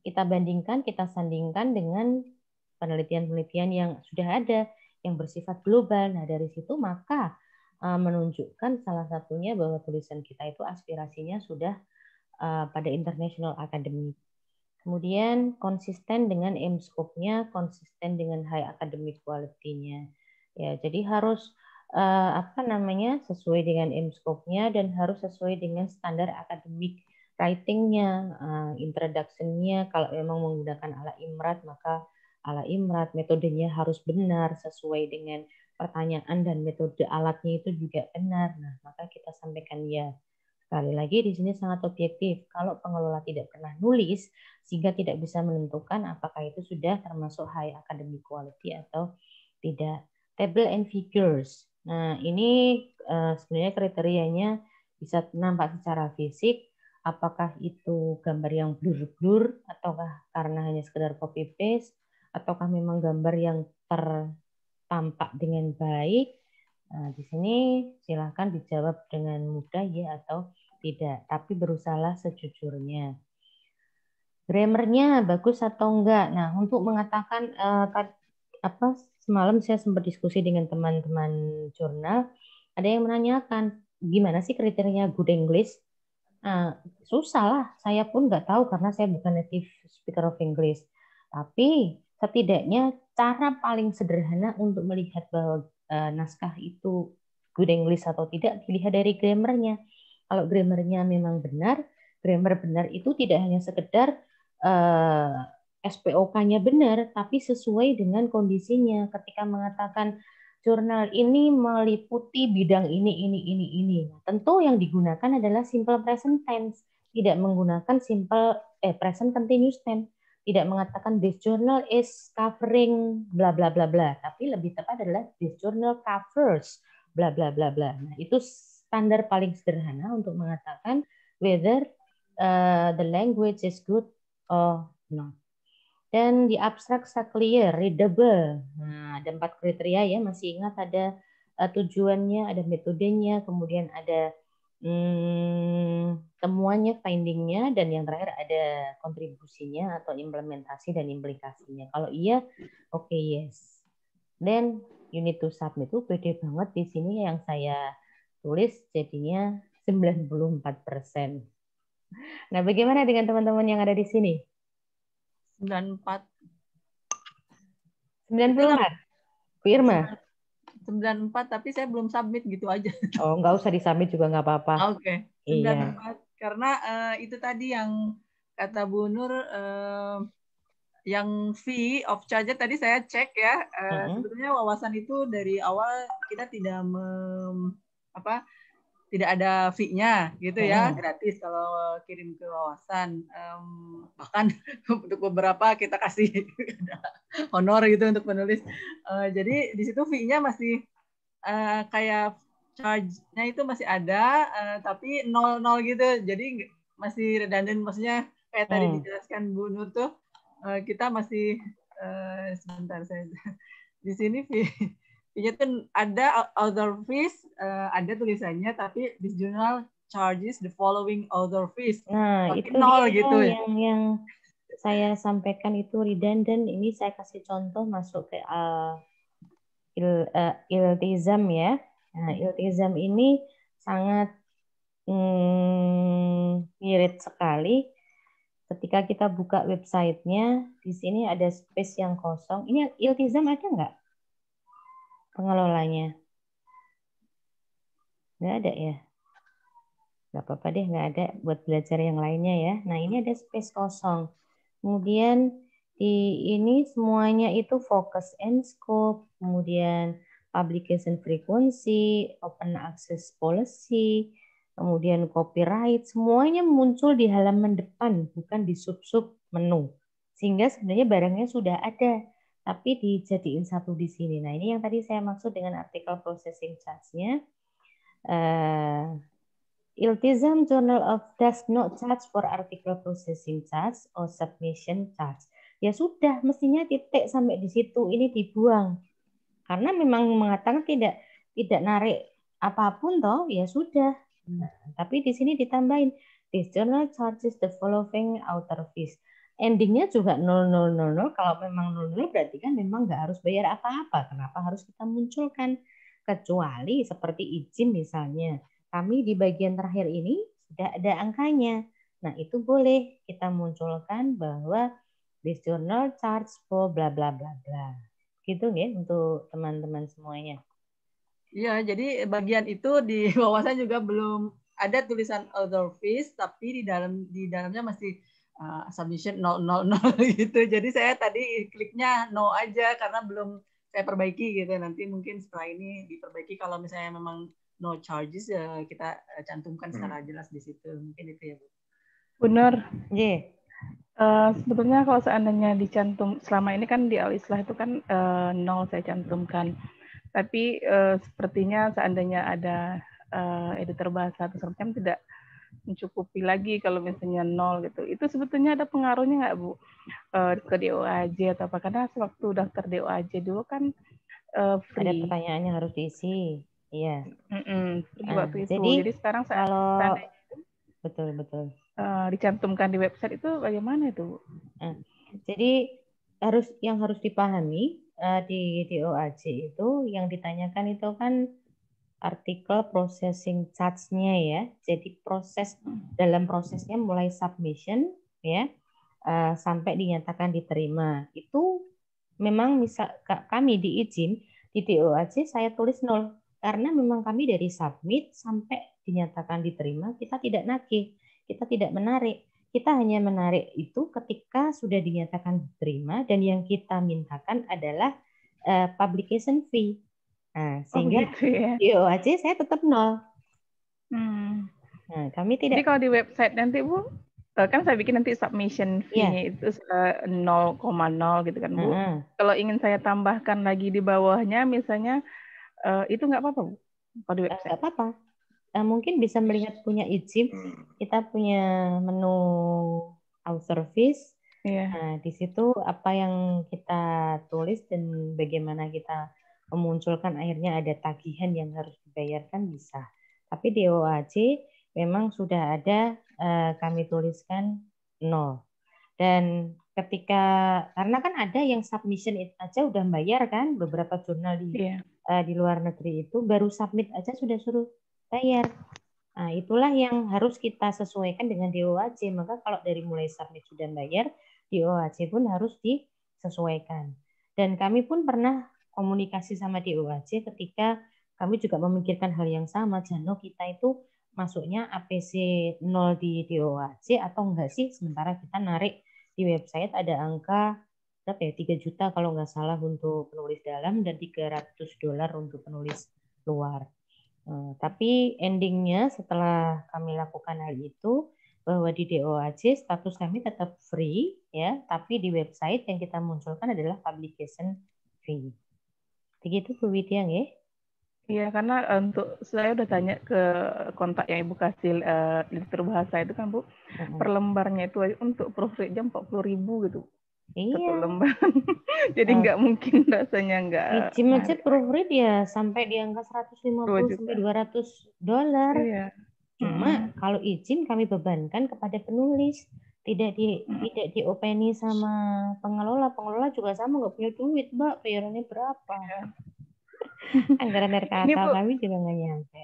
kita bandingkan, kita sandingkan dengan penelitian-penelitian yang sudah ada, yang bersifat global. Nah dari situ maka menunjukkan salah satunya bahwa tulisan kita itu aspirasinya sudah pada international academic. Kemudian konsisten dengan aim scope-nya, konsisten dengan high academic quality-nya. Ya, jadi harus sesuai dengan aim scope-nya dan harus sesuai dengan standar akademik writing-nya, introduction-nya. Kalau memang menggunakan ala Imrat, maka ala Imrat, metodenya harus benar sesuai dengan pertanyaan dan metode alatnya itu juga benar. Nah, maka kita sampaikan ya. Sekali lagi di sini sangat objektif. Kalau pengelola tidak pernah nulis, sehingga tidak bisa menentukan apakah itu sudah termasuk high academic quality atau tidak. Table and figures. Nah, ini sebenarnya kriterianya bisa nampak secara fisik. Apakah itu gambar yang blur-blur, ataukah karena hanya sekedar copy paste, ataukah memang gambar yang tampak dengan baik. Nah, di sini silakan dijawab dengan mudah ya atau tidak, tapi berusahalah sejujurnya. Grammarnya bagus atau enggak? Nah, untuk mengatakan semalam saya sempat diskusi dengan teman-teman jurnal, ada yang menanyakan gimana sih kriteria good English? Nah, susah lah, saya pun nggak tahu karena saya bukan native speaker of English. Tapi setidaknya cara paling sederhana untuk melihat bahwa naskah itu good English atau tidak dilihat dari grammarnya. Kalau grammarnya memang benar, grammar benar itu tidak hanya sekedar SPOK-nya benar, tapi sesuai dengan kondisinya. Ketika mengatakan jurnal ini meliputi bidang ini. Tentu yang digunakan adalah simple present tense, tidak menggunakan simple present continuous tense. Tidak mengatakan this journal is covering bla bla bla bla, tapi lebih tepat adalah this journal covers bla bla bla bla. Nah, itu standar paling sederhana untuk mengatakan whether the language is good or not. Dan di abstrak clear, readable. Nah, ada 4 kriteria ya, masih ingat ada tujuannya, ada metodenya, kemudian ada temuannya, findingnya, dan yang terakhir ada kontribusinya atau implementasi dan implikasinya. Kalau iya, oke, yes. Then you need to submit. Itu pede banget di sini yang saya tulis jadinya 94%. Nah, bagaimana dengan teman-teman yang ada di sini? 94. 94. Bu Irma? 94, tapi saya belum submit gitu aja. Oh, nggak usah disubmit juga nggak apa-apa. Oke. 94. Iya. Karena itu tadi yang kata Bu Nur, yang fee of charge tadi saya cek ya. Sebetulnya wawasan itu dari awal kita tidak tidak ada fee-nya gitu ya, gratis kalau kirim ke wawasan. Bahkan untuk beberapa kita kasih honor gitu untuk penulis. Jadi di situ fee-nya masih kayak charge-nya itu masih ada, tapi 0 gitu. Jadi masih redundant, maksudnya kayak tadi dijelaskan Bu Nur tuh, kita masih sebentar saya di sini fee-nya tuh ada other fees, ada tulisannya, tapi this journal charges the following other fees. Nah, itu 0 gitu yang saya sampaikan itu redundant. Ini saya kasih contoh masuk ke iltizam ya. Nah, iltizam ini sangat mirip sekali. Ketika kita buka websitenya, di sini ada space yang kosong. Ini iltizam ada nggak? Pengelolanya? Nggak ada ya? Nggak apa-apa deh, nggak ada buat belajar yang lainnya ya. Nah, ini ada space kosong. Kemudian di ini semuanya itu focus and scope, kemudian publication frequency, open access policy, kemudian copyright, semuanya muncul di halaman depan, bukan di sub-sub menu. Sehingga sebenarnya barangnya sudah ada, tapi dijadiin satu di sini. Nah, ini yang tadi saya maksud dengan artikel processing charge-nya. Iltizam Journal of does not charge for article processing charge or submission charge. Ya sudah, mestinya titik sampai di situ, ini dibuang. Karena memang mengatakan tidak narik apapun toh, ya sudah. Nah, tapi di sini ditambahin this journal charges the following author fees. Endingnya juga 0000. Kalau memang 00 berarti kan memang nggak harus bayar apa-apa. Kenapa harus kita munculkan? kecuali seperti izin misalnya. Kami di bagian terakhir ini sudah ada angkanya. Nah, itu boleh kita munculkan bahwa this journal charge for bla bla bla bla. Gitu ya untuk teman-teman semuanya. Iya, jadi bagian itu di bawah saya juga belum ada tulisan other fees, tapi di dalamnya masih submission 000 gitu. Jadi saya tadi kliknya no aja karena belum saya perbaiki gitu. Nanti mungkin setelah ini diperbaiki kalau misalnya memang no charges ya kita cantumkan secara jelas di situ. Mungkin itu ya, Bu. Benar. Yeah. Sebetulnya kalau seandainya dicantum selama ini kan di Al-Islah itu kan 0 saya cantumkan. Tapi sepertinya seandainya ada editor bahasa atau semacam tidak mencukupi lagi kalau misalnya 0 gitu. Itu sebetulnya ada pengaruhnya nggak, Bu? Ke DOAJ atau apa? Karena waktu daftar DOAJ dulu kan free. Ada pertanyaannya harus diisi. Iya. Free waktu itu. Jadi sekarang kalau betul. Dicantumkan di website itu bagaimana itu? Jadi yang harus dipahami di DOAJ itu yang ditanyakan itu kan artikel processing charge-nya ya. Jadi dalam prosesnya mulai submission ya sampai dinyatakan diterima. Itu memang kami diizin di DOAJ saya tulis 0 karena memang kami dari submit sampai dinyatakan diterima kita tidak nagih. Kita tidak menarik. Kita hanya menarik itu ketika sudah dinyatakan diterima dan yang kita mintakan adalah publication fee. Nah, sehingga gitu ya. di DOAJ saya tetap 0. Nah, kami tidak. Jadi kalau di website nanti Bu, kan saya bikin nanti submission fee-nya itu 0,0 gitu kan Bu. Kalau ingin saya tambahkan lagi di bawahnya misalnya itu nggak apa-apa Bu? Kalau di website. Nggak apa-apa. Mungkin bisa melihat punya izin, kita punya menu our service. Nah, di situ apa yang kita tulis dan bagaimana kita memunculkan akhirnya ada tagihan yang harus dibayarkan bisa. Tapi di DOAJ memang sudah ada kami tuliskan 0. Dan karena kan ada yang submission itu aja udah bayar kan, beberapa jurnal di luar negeri itu baru submit aja sudah suruh bayar. Nah, itulah yang harus kita sesuaikan dengan DOAJ. Maka kalau dari mulai submit sudah bayar, DOAJ pun harus disesuaikan. Dan kami pun pernah komunikasi sama DOAJ ketika kami juga memikirkan hal yang sama. Jano kita itu masuknya APC 0 di DOAJ atau enggak sih? Sementara kita narik di website ada angka berapa ya? 3 juta kalau nggak salah untuk penulis dalam dan $300 untuk penulis luar. Tapi endingnya setelah kami lakukan hal itu bahwa di DOAJ status kami tetap free ya, tapi di website yang kita munculkan adalah publication fee. Begitu Bu Widya ya? Iya, karena untuk saya udah tanya ke kontak yang Ibu kasih editor bahasa itu kan Bu, per lembarnya itu untuk proofread jam 40.000 gitu. Iya. Satu lembar. Jadi nggak mungkin rasanya nggak. Izin aja proofread ya sampai di angka $150 sampai $200. Iya. Cuma kalau izin kami bebankan kepada penulis, tidak diopeni sama pengelola. Pengelola juga sama nggak punya duit, Mbak. Bayarannya berapa? Iya. Anggaran RKK kami juga nggak nyampe.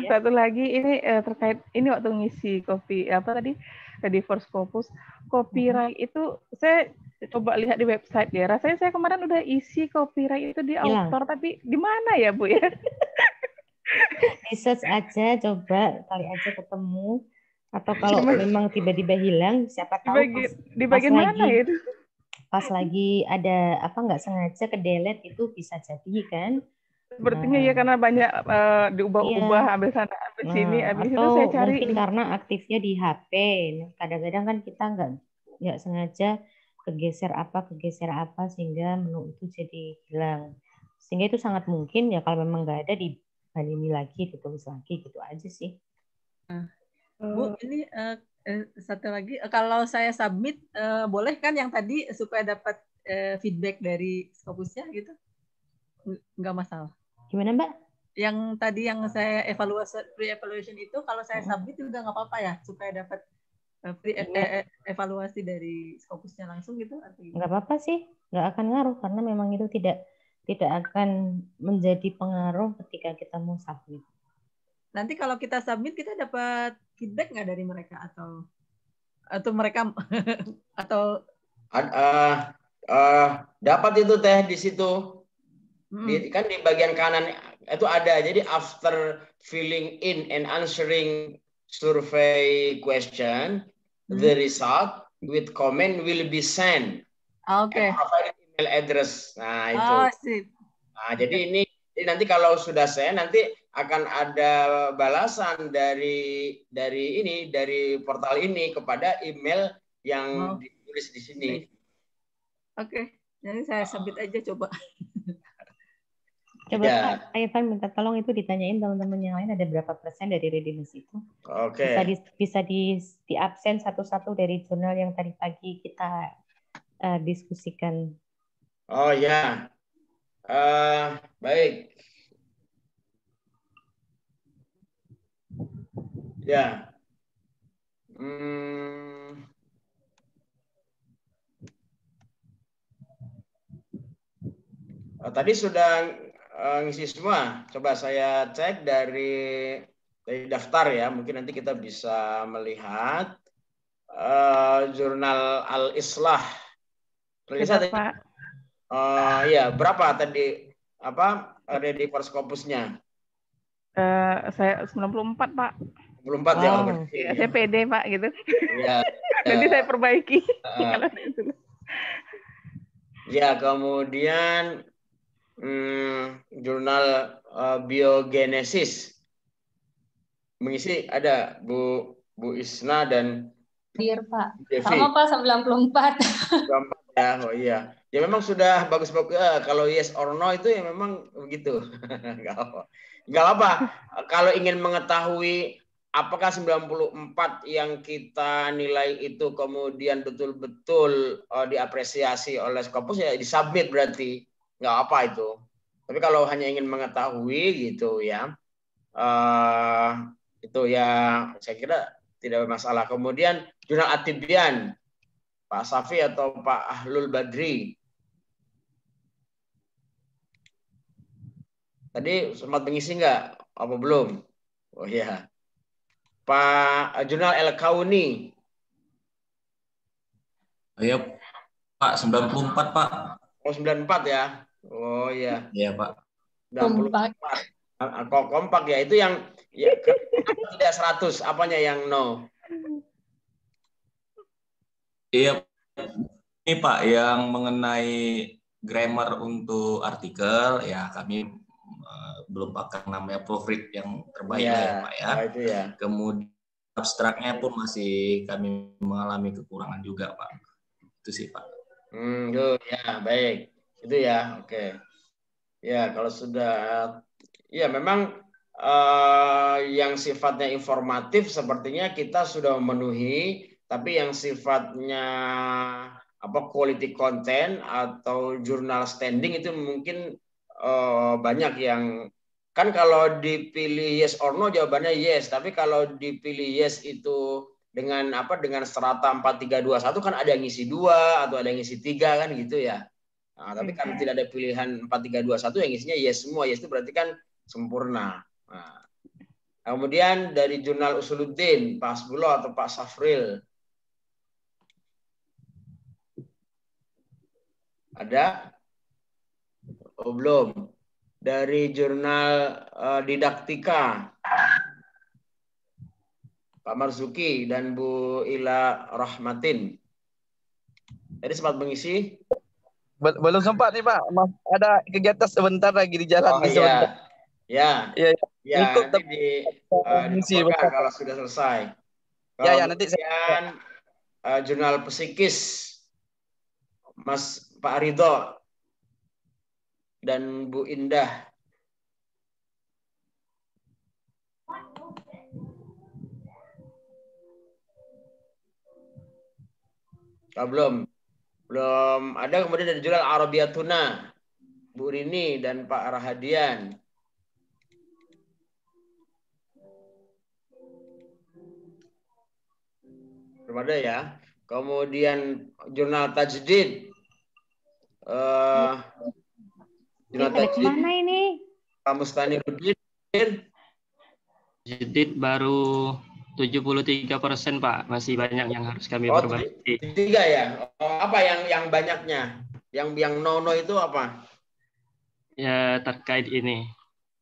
Satu lagi ini terkait ini waktu ngisi Ready for Scopus copyright itu saya coba lihat di website ya. Rasanya saya kemarin udah isi copyright itu di author, tapi di mana ya Bu ya? Di search aja, coba kali aja ketemu. Atau kalau memang tiba-tiba hilang, siapa tahu di bagian mana ya itu? Pas lagi ada nggak sengaja ke delete itu bisa jadi kan? Sepertinya ya karena banyak diubah-ubah, ambil sana, ambil sini, ambil itu saya cari. Mungkin karena aktifnya di HP. Kadang-kadang kan kita nggak sengaja kegeser apa sehingga menu itu jadi hilang. Sehingga itu sangat mungkin ya kalau memang nggak ada dibalimi lagi, ditulis lagi gitu aja sih. Bu, ini satu lagi, kalau saya submit boleh kan yang tadi supaya dapat feedback dari Scopusnya gitu? Nggak masalah. Gimana Mbak? Yang tadi yang saya pre-evaluation itu kalau saya submit juga nggak apa-apa ya supaya dapat evaluasi dari Scopusnya langsung gitu? Nggak apa-apa sih, nggak akan ngaruh karena memang itu tidak tidak akan menjadi pengaruh ketika kita mau submit. Nanti kalau kita submit kita dapat feedback nggak dari mereka atau mereka atau dapat itu Teh di situ. Kan di bagian kanan itu ada. Jadi after filling in and answering survey question, the result with comment will be sent. Oke. Provide email address. Nah, itu. Sip. Nah, jadi ini nanti kalau sudah send, nanti akan ada balasan dari portal ini kepada email yang ditulis di sini. Oke. Jadi saya submit aja coba. Coba Pak Irfan minta tolong itu ditanyain teman-teman yang lain ada berapa persen dari readiness itu. Oke. Bisa di absen satu-satu dari jurnal yang tadi pagi kita diskusikan. Oh ya. Baik. Ya. Tadi sudah ngisi semua. Coba saya cek dari daftar ya. Mungkin nanti kita bisa melihat jurnal Al-Islah. Sudah, Pak. Iya, berapa tadi ready for Scopus-nya? Saya 94, Pak. 94 ya. Ya, saya pede, Pak, gitu. Iya. Nanti saya perbaiki. Ya, kemudian jurnal biogenesis mengisi ada Bu Isna dan Hadir, Pak. Sama Pak 94. 94 ya. Oh iya. Ya memang sudah bagus-bagus. Kalau yes or no itu ya memang begitu. Enggak apa. Kalau ingin mengetahui apakah 94 yang kita nilai itu kemudian betul-betul diapresiasi oleh Scopus ya disubmit berarti. Nggak apa itu. Tapi kalau hanya ingin mengetahui gitu ya, itu ya saya kira tidak bermasalah. Kemudian jurnal Atibian, Pak Safi atau Pak Ahlul Badri. Tadi sempat mengisi nggak? Apa belum? Oh iya. Pak jurnal El Kauni. Iya Pak, 94 Pak. Oh 94 ya. Oh iya. Iya Pak. 94. Kok kompak ya, itu yang ya, tidak 100, apanya yang no? Iya, ini Pak yang mengenai grammar untuk artikel ya kami belum pakai namanya proofread yang terbaik ya Pak ya. Itu ya. Kemudian abstraknya pun masih kami mengalami kekurangan juga Pak. Itu sih Pak. Ya baik. Itu ya, oke. Ya kalau sudah, ya memang yang sifatnya informatif sepertinya kita sudah memenuhi, tapi yang sifatnya quality content atau jurnal standing itu mungkin banyak yang kan kalau dipilih yes or no jawabannya yes, tapi kalau dipilih yes itu dengan strata 4321 kan ada yang ngisi 2 atau ada yang ngisi 3 kan gitu ya. Nah, tapi kalau tidak ada pilihan 4321 yang isinya yes semua, yes itu berarti kan sempurna. Nah, kemudian dari jurnal Usuluddin, Pak Hasbullah atau Pak Safril. Ada? Oh, belum. Dari jurnal Didaktika, Pak Marzuki dan Bu Ila Rahmatin. Jadi sempat mengisi? Belum sempat nih Pak, ada kegiatan sebentar lagi di jalan. Ya, nanti dilaporkan kalau sudah selesai. Nanti kemudian jurnal psikis Mas Pak Ridho dan Bu Indah. Belum ada. Kemudian dari jurnal Arabiyatuna, Bu Rini dan Pak Rahadian. Belum ada ya. Kemudian jurnal Tajdid, Ada kemana ini? Pak Mustani Rudin. Jedit baru 73%, Pak. Masih banyak yang harus kami perbaiki. 3 ya? Apa yang banyaknya? Yang no itu apa? Ya, terkait ini.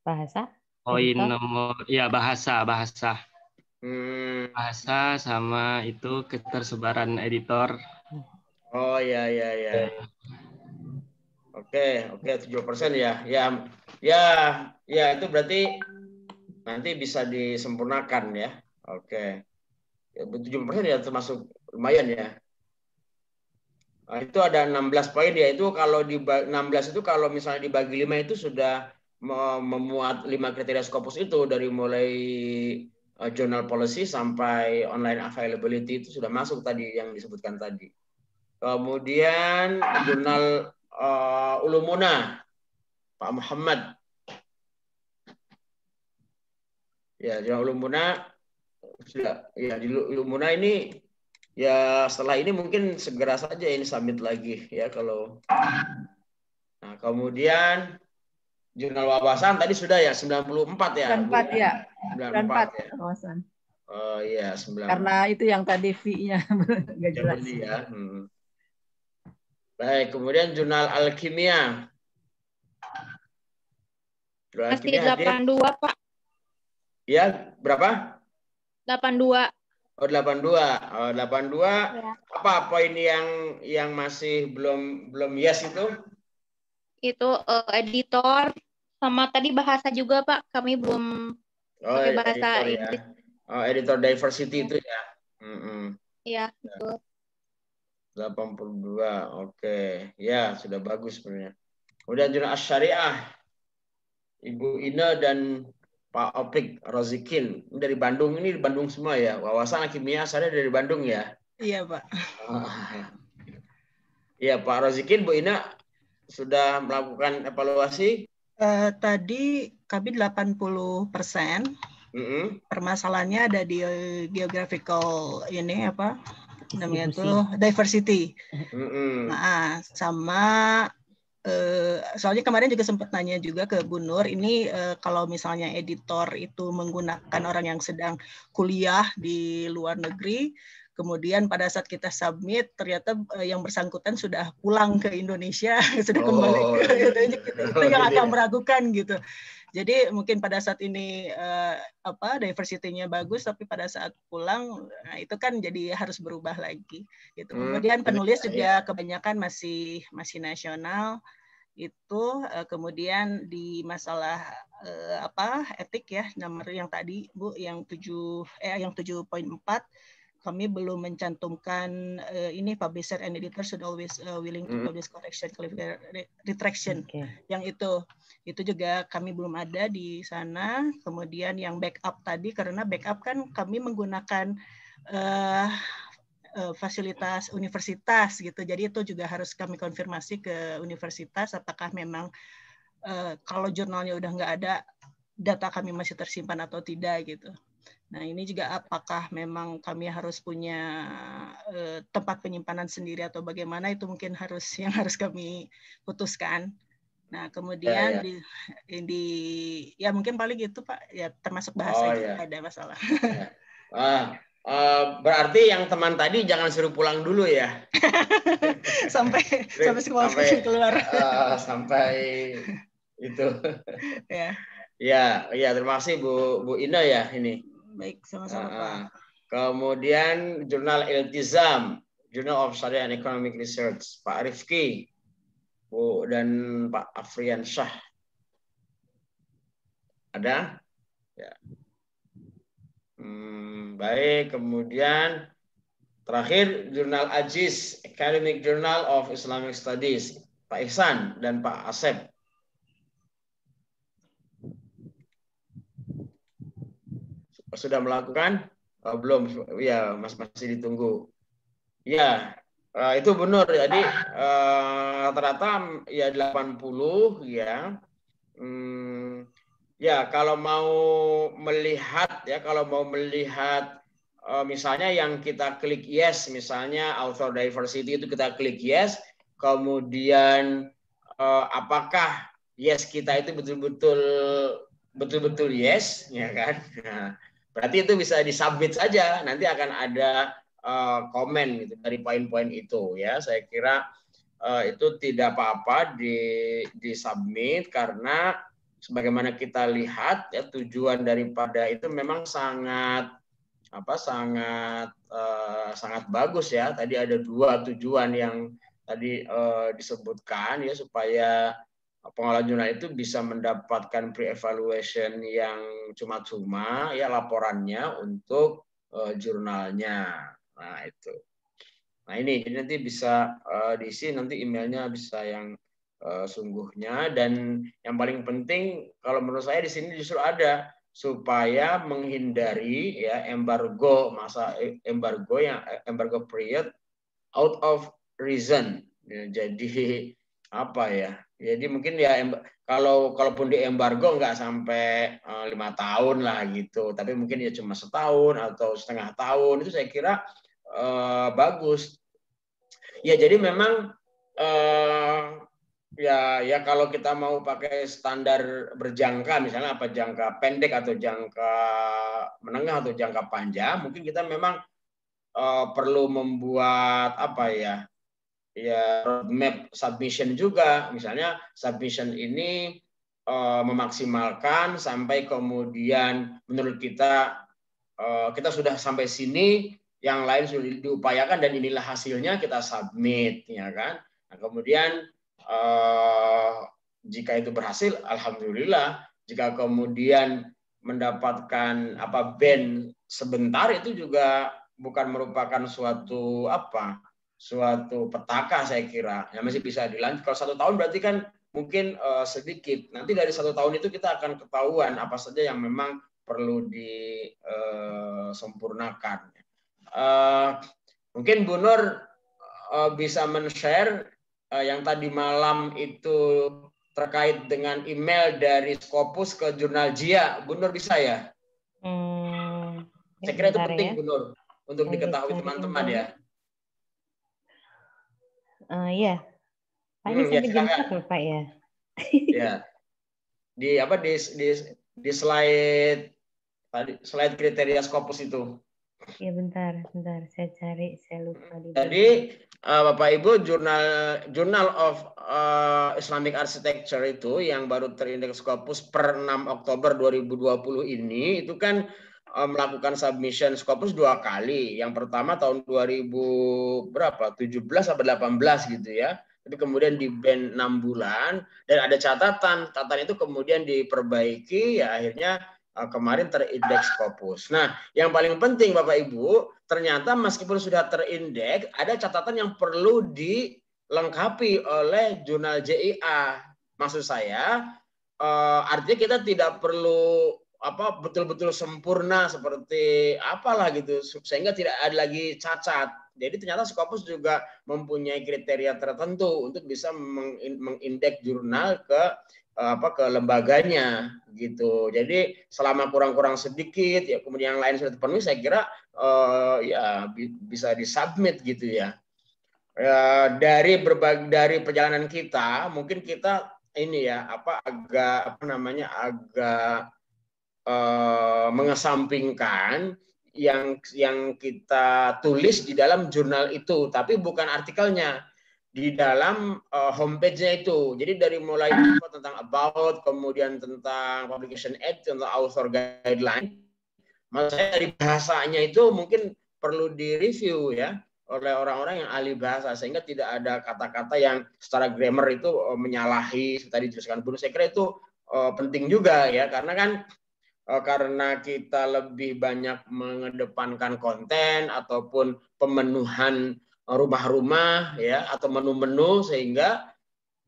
Bahasa? Poin nomor, ya bahasa. Bahasa sama itu ketersebaran editor. Oh ya. Oke, 7% ya. Ya itu berarti nanti bisa disempurnakan ya. Oke. Ya, 7% ya termasuk lumayan ya. Nah, itu ada 16 poin ya. Itu kalau di 16 itu kalau misalnya dibagi 5 itu sudah memuat 5 kriteria Scopus itu, dari mulai journal policy sampai online availability itu sudah masuk tadi yang disebutkan tadi. Kemudian jurnal Ulumuna, Pak Muhammad. Ya, jurnal Ulumuna sudah. Ya, di Ulumuna ini ya setelah ini mungkin segera saja ini submit lagi ya kalau. Nah, kemudian jurnal wawasan tadi sudah ya 94 ya. 94 ya. 94 ya. Wawasan. Oh iya, 9. Karena itu yang tadi fee-nya enggak jelas. Ya. Baik, kemudian jurnal alkimia. Masih 82, Pak. Ya, berapa? 82. Oh, 82. Ya. Apa poin yang masih belum yes itu? Itu editor sama tadi bahasa juga, Pak. Kami belum pakai bahasa Inggris. Ya. Oh, editor diversity itu ya. Iya, betul. 82. Oke. Ya, sudah bagus sebenarnya. Kemudian jurnal Asy-Syariah. Ibu Ina dan Pak Opik Rozikin. Ini dari Bandung, ini di Bandung semua ya. Wawasan kimia asalnya dari Bandung ya. Iya, Pak. Iya, Pak Rozikin, Bu Ina sudah melakukan evaluasi? Tadi kami 80%. Permasalahannya ada di geographical ini apa namanya itu diversity. Nah, sama soalnya kemarin juga sempat nanya juga ke Bu Nur, ini kalau misalnya editor itu menggunakan orang yang sedang kuliah di luar negeri, kemudian pada saat kita submit ternyata yang bersangkutan sudah pulang ke Indonesia, sudah kembali itu yang agak meragukan gitu. Jadi mungkin pada saat ini diversity-nya bagus, tapi pada saat pulang itu kan jadi harus berubah lagi. Gitu. Kemudian penulis juga kebanyakan masih nasional itu. Kemudian di masalah etik ya, nomor yang tadi Bu yang 7.4. Kami belum mencantumkan ini publisher and editor should always willing to publish correction, retraction. Yang itu juga kami belum ada di sana. Kemudian yang backup tadi, karena backup kan kami menggunakan fasilitas universitas gitu. Jadi itu juga harus kami konfirmasi ke universitas apakah memang kalau jurnalnya udah nggak ada, data kami masih tersimpan atau tidak gitu. Nah, ini juga apakah memang kami harus punya tempat penyimpanan sendiri atau bagaimana, itu mungkin harus kami putuskan. Nah, kemudian ya mungkin paling gitu Pak, ya termasuk bahasa ada masalah. Berarti yang teman tadi jangan suruh pulang dulu ya. sampai keluar. Sampai itu. Ya, terima kasih Bu Ina ya ini. Baik, sama-sama Pak. Kemudian jurnal Iltizam, Journal of Sharia and Economic Research, Pak Rifki, Bu dan Pak Afrian Syah. Ada? Ya. Baik, kemudian terakhir jurnal Ajiz, Academic Journal of Islamic Studies, Pak Ihsan dan Pak Asep. Sudah melakukan? Belum, ya masih ditunggu. Ya, itu benar. Jadi rata-rata ya 80 ya. Ya kalau mau melihat misalnya yang kita klik yes, misalnya author diversity itu kita klik yes, kemudian apakah yes kita itu betul-betul yes, ya kan? Nah, berarti itu bisa disubmit saja. Nanti akan ada komen gitu dari poin-poin itu, ya. Saya kira itu tidak apa-apa disubmit karena sebagaimana kita lihat ya tujuan daripada itu memang sangat sangat bagus ya. Tadi ada 2 tujuan yang tadi disebutkan ya, supaya pengelola jurnal itu bisa mendapatkan pre-evaluation yang cuma-cuma ya laporannya untuk jurnalnya. Nah itu. Nah ini jadi nanti bisa diisi nanti emailnya bisa yang sungguhnya, dan yang paling penting kalau menurut saya di sini justru ada supaya menghindari ya embargo period out of reason. Ya, jadi apa ya? Jadi mungkin ya kalaupun di embargo nggak sampai 5 tahun lah gitu, tapi mungkin ya cuma setahun atau setengah tahun, itu saya kira bagus. Ya jadi memang ya kalau kita mau pakai standar berjangka, misalnya apa jangka pendek atau jangka menengah atau jangka panjang, mungkin kita memang perlu membuat roadmap submission juga. Misalnya submission ini memaksimalkan sampai kemudian menurut kita sudah sampai sini, yang lain sudah diupayakan dan inilah hasilnya, kita submit, ya kan? Nah, kemudian jika itu berhasil, alhamdulillah. Jika kemudian mendapatkan band sebentar, itu juga bukan merupakan suatu petaka, saya kira. Ya masih bisa dilanjut. Kalau 1 tahun berarti kan mungkin sedikit. Nanti dari 1 tahun itu kita akan ketahuan apa saja yang memang perlu disempurnakan. Mungkin Bu Nur bisa men-share yang tadi malam itu terkait dengan email dari Scopus ke Jurnal JIA. Bu Nur bisa ya? Saya kira itu penting ya, Bu Nur, untuk diketahui teman-teman ya. Iya. Pak ini sampai jam 1 Pak ya? Ya. Di slide tadi, slide kriteria Scopus itu. Ya bentar, saya cari, saya lupa. Jadi Bapak Ibu, Journal of Islamic Architecture itu yang baru terindeks Scopus per 6 Oktober 2020 ini, itu kan melakukan submission Scopus 2 kali. Yang pertama tahun 2017 atau 18 gitu ya. Tapi kemudian di ban 6 bulan dan ada catatan itu kemudian diperbaiki ya, akhirnya kemarin terindeks Scopus. Nah, yang paling penting Bapak Ibu, ternyata meskipun sudah terindeks, ada catatan yang perlu dilengkapi oleh jurnal JIA. Maksud saya, artinya kita tidak perlu betul-betul sempurna seperti apalah gitu, sehingga tidak ada lagi cacat. Jadi ternyata Scopus juga mempunyai kriteria tertentu untuk bisa mengindeks jurnal ke lembaganya gitu. Jadi selama kurang-kurang sedikit ya, kemudian yang lain sudah terpenuhi, saya kira ya bisa disubmit gitu ya. Dari perjalanan kita, mungkin kita ini ya agak mengesampingkan yang kita tulis di dalam jurnal itu, tapi bukan artikelnya, di dalam homepage-nya itu. Jadi dari mulai tentang about, kemudian tentang publication aid, tentang author guideline, maksud saya dari bahasanya itu mungkin perlu direview ya oleh orang-orang yang ahli bahasa, sehingga tidak ada kata-kata yang secara grammar itu menyalahi tadi dijelaskan Bu. Saya kira itu penting juga ya, karena kan karena kita lebih banyak mengedepankan konten ataupun pemenuhan rumah-rumah ya, atau menu-menu, sehingga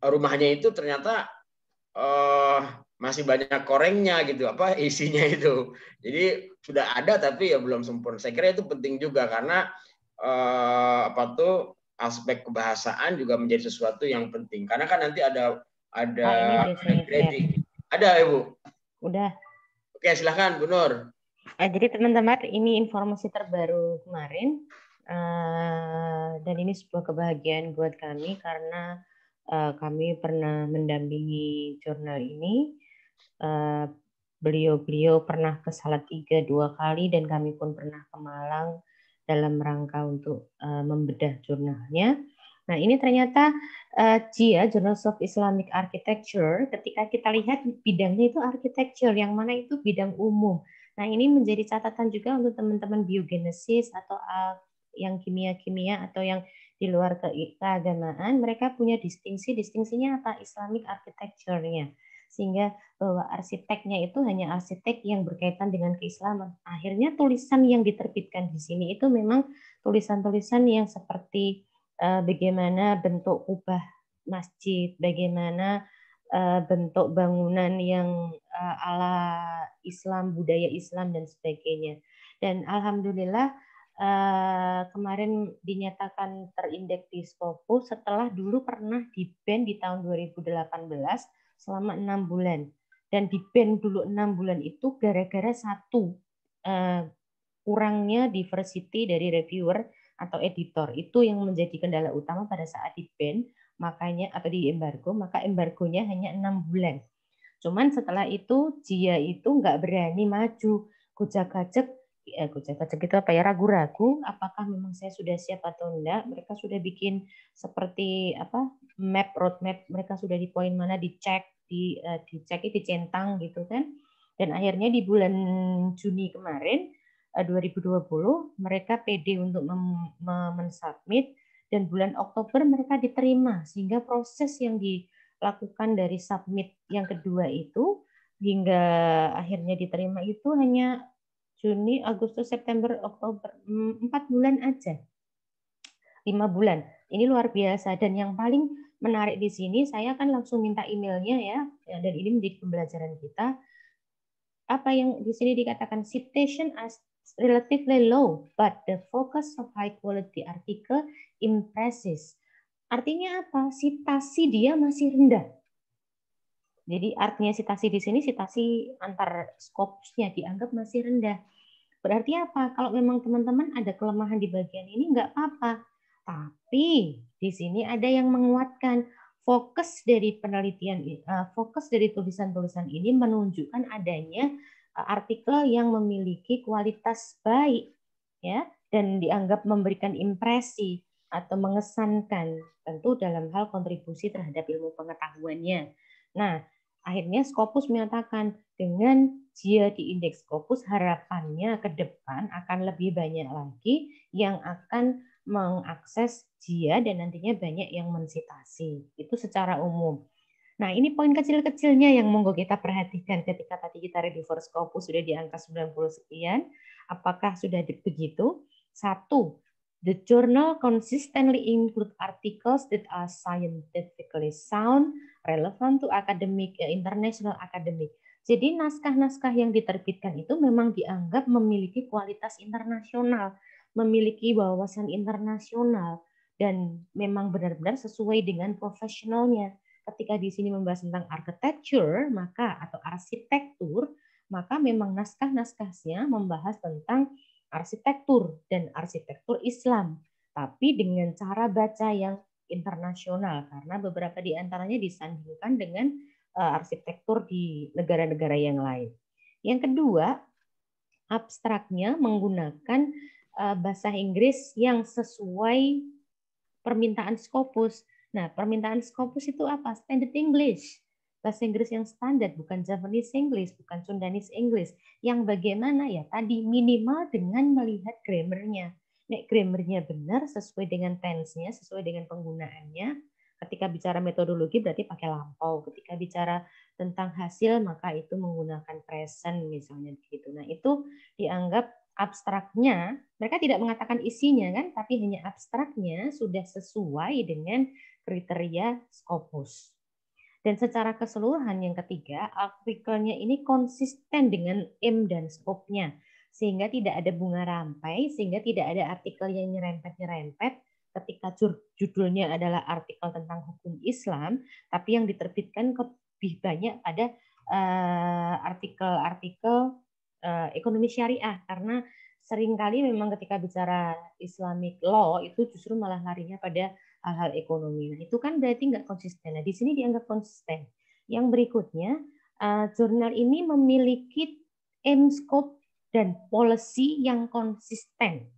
rumahnya itu ternyata masih banyak korengnya gitu, isinya itu. Jadi sudah ada tapi ya belum sempurna. Saya kira itu penting juga, karena aspek kebahasaan juga menjadi sesuatu yang penting. Karena kan nanti ada grading. Ada Ibu? Udah. Oke, silahkan Bu Nur. Jadi teman-teman, ini informasi terbaru kemarin, dan ini sebuah kebahagiaan buat kami karena kami pernah mendampingi jurnal ini. Beliau pernah ke Salatiga 2 kali dan kami pun pernah ke Malang dalam rangka untuk membedah jurnalnya. Nah, ini ternyata JIA, Journals of Islamic Architecture, ketika kita lihat bidangnya itu architecture, yang mana itu bidang umum. Nah, ini menjadi catatan juga untuk teman-teman biogenesis atau yang kimia-kimia atau yang di luar keagamaan, mereka punya distingsinya apa? Islamic architecture-nya. Sehingga bahwa arsiteknya itu hanya arsitek yang berkaitan dengan keislaman. Akhirnya tulisan yang diterbitkan di sini itu memang tulisan-tulisan yang seperti bagaimana bentuk kubah masjid, bagaimana bentuk bangunan yang ala Islam, budaya Islam dan sebagainya. Dan alhamdulillah kemarin dinyatakan terindeks di Scopus setelah dulu pernah di-ban di tahun 2018 selama 6 bulan. Dan di-ban dulu 6 bulan itu gara-gara satu, kurangnya diversity dari reviewer atau editor. Itu yang menjadi kendala utama pada saat di-ban, makanya atau di embargo, maka embargonya hanya 6 bulan. Cuman setelah itu JIA itu nggak berani maju, gojek-gajek itu apa ya, ragu-ragu apakah memang saya sudah siap atau enggak. Mereka sudah bikin seperti apa roadmap, mereka sudah di poin mana dicek, dicentang gitu kan. Dan akhirnya di bulan Juni kemarin 2020 mereka pede untuk mensubmit dan bulan Oktober mereka diterima, sehingga proses yang dilakukan dari submit yang kedua itu hingga akhirnya diterima itu hanya Juni, Agustus, September, Oktober, 4 bulan aja. 5 bulan. Ini luar biasa. Dan yang paling menarik di sini, saya akan langsung minta emailnya ya, dan ini menjadi pembelajaran kita. Apa yang di sini dikatakan, citation as relatively low, but the focus of high quality article impresses. Artinya apa? Citasi dia masih rendah. Jadi artinya citasi di sini, citasi antar skopusnya dianggap masih rendah. Berarti apa? Kalau memang teman-teman ada kelemahan di bagian ini, nggak apa-apa. Tapi di sini ada yang menguatkan. Fokus dari penelitian, fokus dari tulisan-tulisan ini menunjukkan adanya artikel yang memiliki kualitas baik, ya, dan dianggap memberikan impresi atau mengesankan, tentu dalam hal kontribusi terhadap ilmu pengetahuannya. Nah, akhirnya Scopus menyatakan dengan JIA di indeks Scopus, harapannya ke depan akan lebih banyak lagi yang akan mengakses JIA dan nantinya banyak yang mensitasi. Itu secara umum. Nah, ini poin kecil-kecilnya yang monggo kita perhatikan ketika tadi kita ready for Scopus sudah di angka 90 sekian. Apakah sudah begitu? 1. The journal consistently include articles that are scientifically sound, relevant to academic, international academic. Jadi naskah-naskah yang diterbitkan itu memang dianggap memiliki kualitas internasional, memiliki wawasan internasional, dan memang benar-benar sesuai dengan profesionalnya. Ketika di sini membahas tentang architecture, maka atau arsitektur, maka memang naskah-naskahnya membahas tentang arsitektur dan arsitektur Islam, tapi dengan cara baca yang internasional, karena beberapa di antaranya disandingkan dengan arsitektur di negara-negara yang lain. Yang kedua, abstraknya menggunakan bahasa Inggris yang sesuai permintaan Scopus. Nah, permintaan Scopus itu apa? Standard English. Bahasa Inggris yang standar, bukan Japanese English, bukan Sundanese English. Yang bagaimana ya? Tadi minimal dengan melihat grammarnya. Nek grammarnya benar, sesuai dengan tense-nya, sesuai dengan penggunaannya. Ketika bicara metodologi berarti pakai lampau. Ketika bicara tentang hasil, maka itu menggunakan present misalnya begitu. Nah, itu dianggap abstraknya, mereka tidak mengatakan isinya kan, tapi hanya abstraknya sudah sesuai dengan kriteria Scopus. Dan secara keseluruhan yang ketiga, artikelnya ini konsisten dengan aim dan scope-nya, sehingga tidak ada bunga rampai, sehingga tidak ada artikel yang nyerempet-nyerempet ketika judulnya adalah artikel tentang hukum Islam, tapi yang diterbitkan lebih banyak pada artikel-artikel ekonomi syariah, karena seringkali memang ketika bicara Islamic law itu justru malah larinya pada hal-hal ekonomi. Nah, itu kan berarti nggak konsisten. Nah, di sini dianggap konsisten. Yang berikutnya, jurnal ini memiliki aim, scope, dan policy yang konsisten.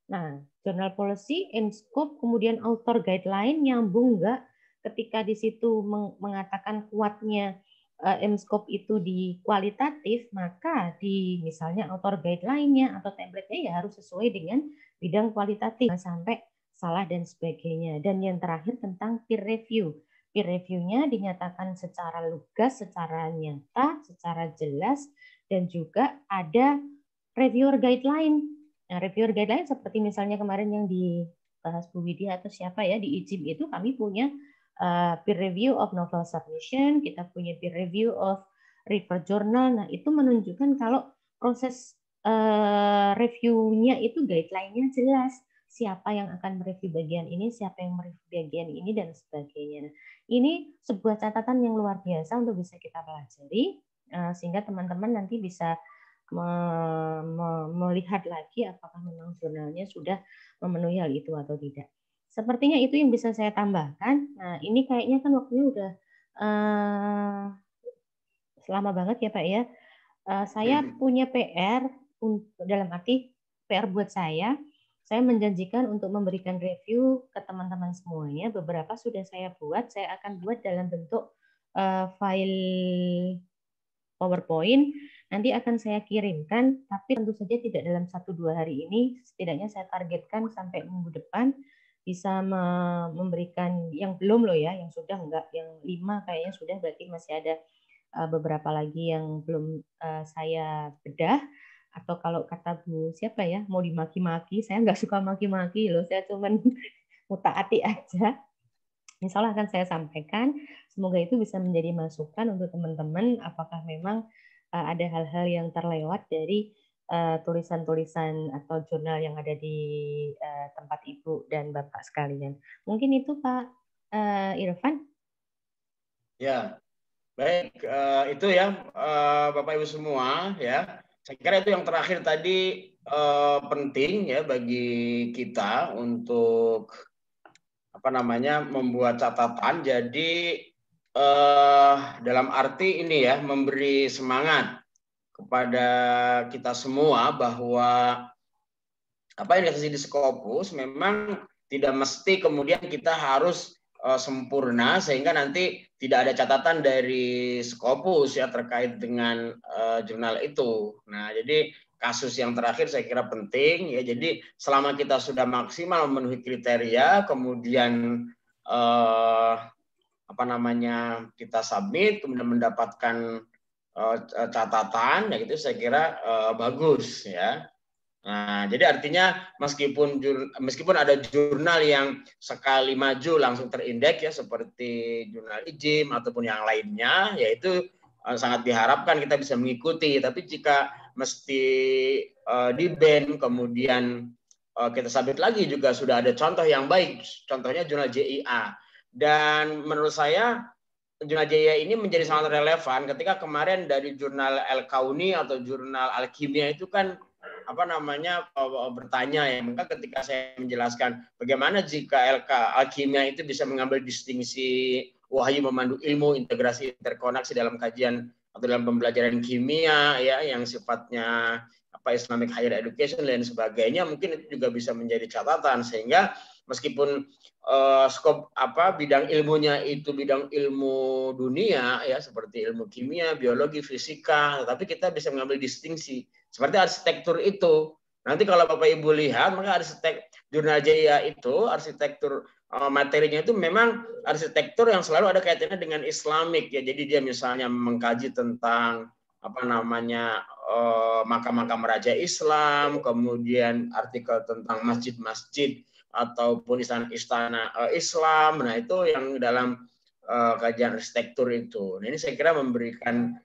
Nah, jurnal policy, aim, scope, kemudian author guideline nyambung nggak ketika di situ mengatakan kuatnya aim, scope itu di kualitatif, maka di misalnya author guideline-nya atau template-nya ya harus sesuai dengan bidang kualitatif, sampai salah dan sebagainya. Dan yang terakhir tentang peer review. Peer review-nya dinyatakan secara lugas, secara nyata, secara jelas, dan juga ada reviewer guideline. Nah, reviewer guideline seperti misalnya kemarin yang dibahas Bu Widya atau siapa ya di IJIM itu kami punya peer review of novel submission, kita punya peer review of refer journal. Nah, itu menunjukkan kalau proses review-nya itu guideline-nya jelas. Siapa yang akan mereview bagian ini, siapa yang mereview bagian ini, dan sebagainya. Ini sebuah catatan yang luar biasa untuk bisa kita pelajari, sehingga teman-teman nanti bisa melihat lagi apakah memang jurnalnya sudah memenuhi hal itu atau tidak. Sepertinya itu yang bisa saya tambahkan. Nah, ini kayaknya kan waktunya udah lama banget ya Pak ya. Saya punya PR, dalam arti PR buat saya menjanjikan untuk memberikan review ke teman-teman semuanya. Beberapa sudah saya buat, saya akan buat dalam bentuk file PowerPoint. Nanti akan saya kirimkan, tapi tentu saja tidak dalam 1-2 hari ini. Setidaknya saya targetkan sampai minggu depan bisa memberikan, yang belum loh ya, yang sudah enggak, yang 5 kayaknya sudah, berarti masih ada beberapa lagi yang belum saya bedah. Atau kalau kata Bu siapa ya, mau dimaki-maki, saya nggak suka maki-maki loh, saya cuman mutaati aja. Insya Allah akan saya sampaikan, semoga itu bisa menjadi masukan untuk teman-teman, apakah memang ada hal-hal yang terlewat dari tulisan-tulisan atau jurnal yang ada di tempat Ibu dan Bapak sekalian. Mungkin itu Pak Irfan. Ya, baik, itu ya Bapak Ibu semua ya. Saya kira itu yang terakhir tadi penting ya bagi kita untuk membuat catatan. Jadi dalam arti ini ya, memberi semangat kepada kita semua bahwa apa yang dikasih di Scopus memang tidak mesti kemudian kita harus sempurna sehingga nanti tidak ada catatan dari Scopus ya terkait dengan jurnal itu. Nah, jadi kasus yang terakhir saya kira penting ya. Jadi selama kita sudah maksimal memenuhi kriteria, kemudian kita submit, kemudian mendapatkan catatan, ya gitu saya kira bagus ya. Nah, jadi artinya meskipun ada jurnal yang sekali maju langsung terindeks ya seperti jurnal IJIM ataupun yang lainnya, yaitu sangat diharapkan kita bisa mengikuti. Tapi jika mesti di-ban kemudian kita submit lagi juga sudah ada contoh yang baik, contohnya jurnal JIA. Dan menurut saya jurnal JIA ini menjadi sangat relevan ketika kemarin dari jurnal Al-Kauni atau jurnal Alkimia itu kan bertanya ya, maka ketika saya menjelaskan bagaimana jika Alkimia itu bisa mengambil distingsi wahyu memandu ilmu, integrasi interkoneksi dalam kajian atau dalam pembelajaran kimia ya yang sifatnya Islamic higher education dan sebagainya, mungkin itu juga bisa menjadi catatan sehingga meskipun skop bidang ilmunya itu bidang ilmu dunia ya seperti ilmu kimia, biologi, fisika, tapi kita bisa mengambil distingsi seperti arsitektur itu. Nanti kalau Bapak Ibu lihat, maka jurnal JIA itu arsitektur materinya itu memang arsitektur yang selalu ada kaitannya dengan Islamik ya. Jadi dia misalnya mengkaji tentang makam-makam raja Islam, kemudian artikel tentang masjid-masjid ataupun istana-istana Islam. Nah, itu yang dalam kajian arsitektur itu. Nah, ini saya kira memberikan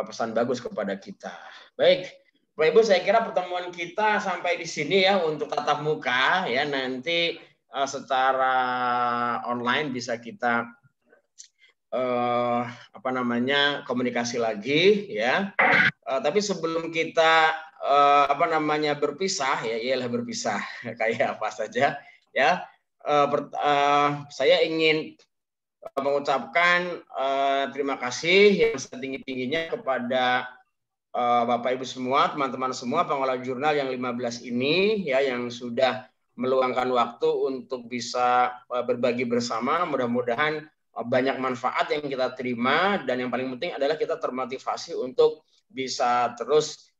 pesan bagus kepada kita. Baik, Bapak Ibu, saya kira pertemuan kita sampai di sini ya untuk tatap muka ya. Nanti secara online bisa kita komunikasi lagi ya. Tapi sebelum kita berpisah ya, iyalah berpisah kayak apa saja ya. saya ingin mengucapkan terima kasih yang setinggi-tingginya kepada Bapak Ibu semua, teman-teman semua pengelola jurnal yang 15 ini ya, yang sudah meluangkan waktu untuk bisa berbagi bersama. Mudah-mudahan banyak manfaat yang kita terima, dan yang paling penting adalah kita termotivasi untuk bisa terus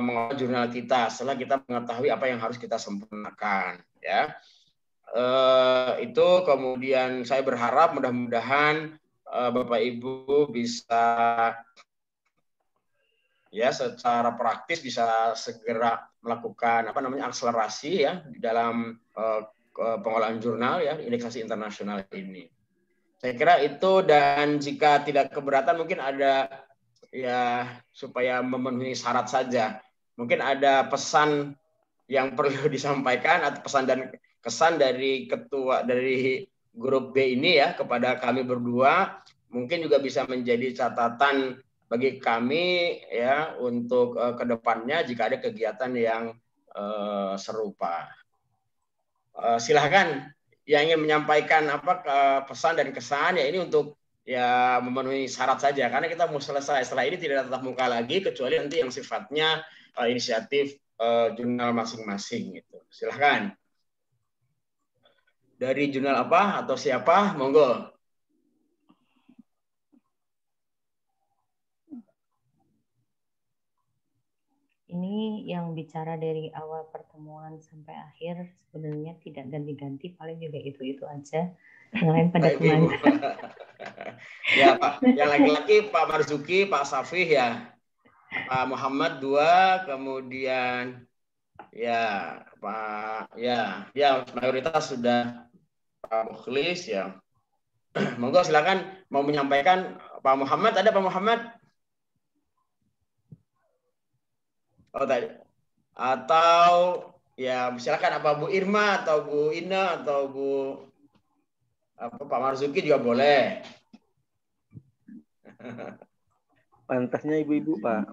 mengelola jurnal kita setelah kita mengetahui apa yang harus kita sempurnakan ya. Itu kemudian saya berharap mudah-mudahan Bapak Ibu bisa ya secara praktis bisa segera melakukan akselerasi ya di dalam pengolahan jurnal ya, indeksasi internasional ini. Saya kira itu, dan jika tidak keberatan mungkin ada ya, supaya memenuhi syarat saja, mungkin ada pesan yang perlu disampaikan atau pesan dan kesan dari ketua dari grup B ini ya kepada kami berdua, mungkin juga bisa menjadi catatan bagi kami ya untuk kedepannya jika ada kegiatan yang serupa. Silahkan yang ingin menyampaikan pesan dan kesan ya, ini untuk ya memenuhi syarat saja, karena kita mau selesai setelah ini tidak tatap muka lagi kecuali nanti yang sifatnya inisiatif jurnal masing-masing gitu. Silahkan. Dari jurnal apa atau siapa? Monggo. Ini yang bicara dari awal pertemuan sampai akhir sebenarnya tidak ganti-ganti, paling juga itu-itu aja. Yang lain pada kemana? Ya Pak, yang laki-laki Pak Marzuki, Pak Safih ya, Pak Muhammad 2, kemudian ya Pak ya mayoritas sudah Pak Mukhlis ya. Monggo silakan mau menyampaikan. Pak Muhammad, ada Pak Muhammad? Oh tadi. Atau ya silakan apa Bu Irma atau Bu Ina atau Bu Pak Marzuki juga boleh. Pantasnya ibu-ibu Pak.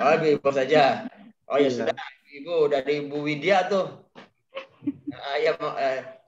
Oh ibu-ibu saja. Oh ya sudah, Ibu dari Bu Widya tuh. Ya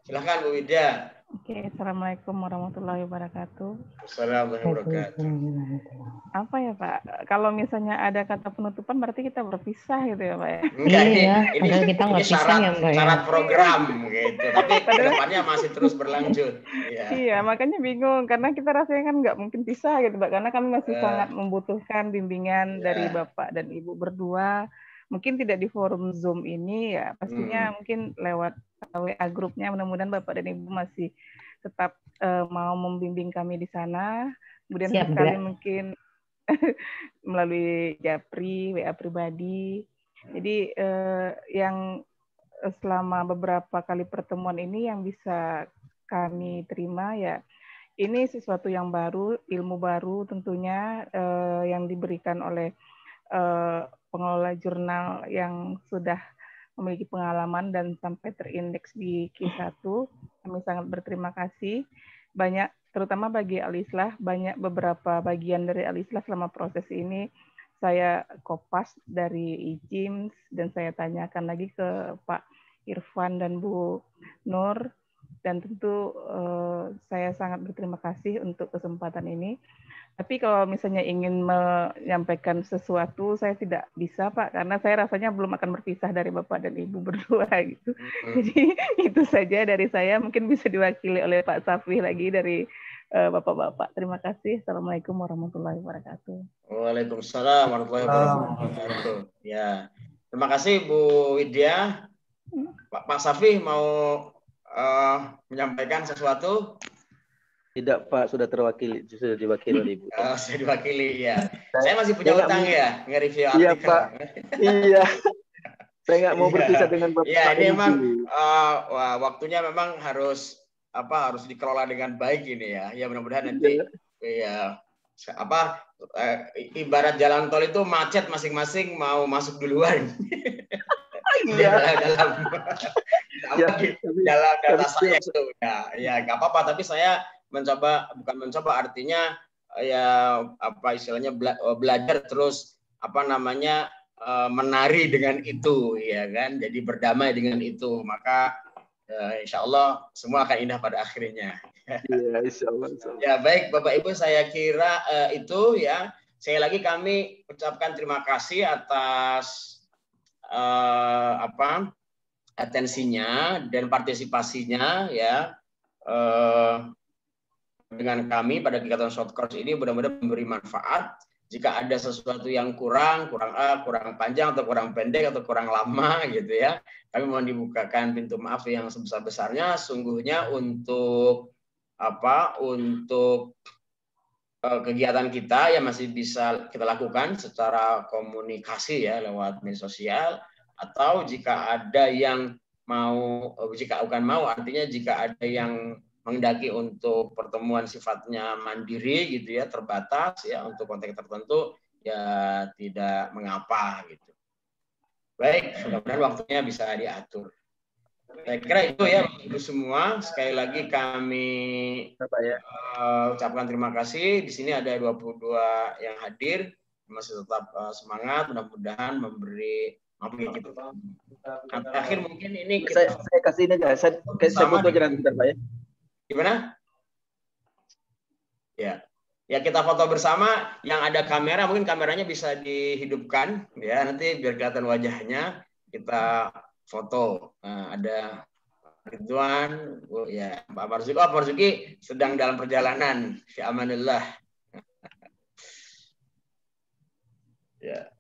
silakan Bu Widya. Oke, Assalamualaikum warahmatullahi wabarakatuh. Assalamualaikum warahmatullahi wabarakatuh. Apa ya Pak? Kalau misalnya ada kata penutupan berarti kita berpisah gitu ya Pak ya? Enggak, ini kita nggak pisah ya Mbak ya. Syarat program gitu, tapi kedepannya masih terus berlanjut. Iya, makanya bingung karena kita rasanya kan nggak mungkin pisah gitu Pak, karena kami masih sangat membutuhkan bimbingan dari Bapak dan Ibu berdua. Mungkin tidak di forum Zoom ini ya, pastinya mungkin lewat WA grupnya. Mudah-mudahan Bapak dan Ibu masih tetap mau membimbing kami di sana. Kemudian sekali mungkin melalui Japri, WA pribadi. Jadi yang selama beberapa kali pertemuan ini yang bisa kami terima ya, ini sesuatu yang baru, ilmu baru tentunya yang diberikan oleh pengelola jurnal yang sudah memiliki pengalaman dan sampai terindeks di Q1. Kami sangat berterima kasih. Banyak, terutama bagi Alislah, banyak beberapa bagian dari Alislah selama proses ini saya kopas dari IJIMS dan saya tanyakan lagi ke Pak Irfan dan Bu Nur. Dan tentu saya sangat berterima kasih untuk kesempatan ini. Tapi kalau misalnya ingin menyampaikan sesuatu, saya tidak bisa, Pak, karena saya rasanya belum akan berpisah dari Bapak dan Ibu berdua gitu. Jadi itu saja dari saya, mungkin bisa diwakili oleh Pak Safih lagi dari Bapak-bapak. Terima kasih. Assalamualaikum warahmatullahi wabarakatuh. Waalaikumsalam warahmatullahi wabarakatuh. Ya, terima kasih Bu Widya. Pak Safih mau menyampaikan sesuatu? Tidak Pak, sudah terwakili, sudah diwakili oleh Ibu. Sudah diwakili ya. Saya masih punya utang ya, nge-review artikel. Iya Pak, iya. Saya nggak mau berpisah dengan Bapak. Ya ini memang waktunya memang harus dikelola dengan baik ini ya. Ya mudah-mudahan nanti ya ibarat jalan tol itu macet masing-masing mau masuk duluan. dalam data saya itu ya nggak apa-apa, tapi saya artinya ya istilahnya belajar terus menari dengan itu ya kan, jadi berdamai dengan itu. Maka Insya Allah semua akan indah pada akhirnya. Iya, insya Allah. Ya baik Bapak Ibu, saya kira itu ya. Sekali lagi kami ucapkan terima kasih atas atensinya dan partisipasinya ya dengan kami pada kegiatan short course ini, mudah-mudahan memberi manfaat. Jika ada sesuatu yang kurang panjang atau kurang pendek atau kurang lama gitu ya, kami mohon dibukakan pintu maaf yang sebesar-besarnya. Sungguhnya untuk kegiatan kita yang masih bisa kita lakukan secara komunikasi ya lewat media sosial, atau jika ada yang artinya jika ada yang menghendaki untuk pertemuan sifatnya mandiri gitu ya, terbatas ya untuk konteks tertentu ya tidak mengapa gitu. Baik, mudah-mudahan waktunya bisa diatur. Saya kira itu ya Ibu semua. Sekali lagi kami ucapkan terima kasih. Di sini ada 22 yang hadir, masih tetap semangat, mudah-mudahan memberi gitu. Terakhir mungkin ini saya kasih ini aja, saya foto aja nanti Pak ya. Gimana? Ya, kita foto bersama. Yang ada kamera, mungkin kameranya bisa dihidupkan, ya. Nanti biar kelihatan wajahnya. Kita foto. Nah, ada Ridwan, ya, Pak Marzuki. Pak Marzuki sedang dalam perjalanan. Fi amanillah. Ya.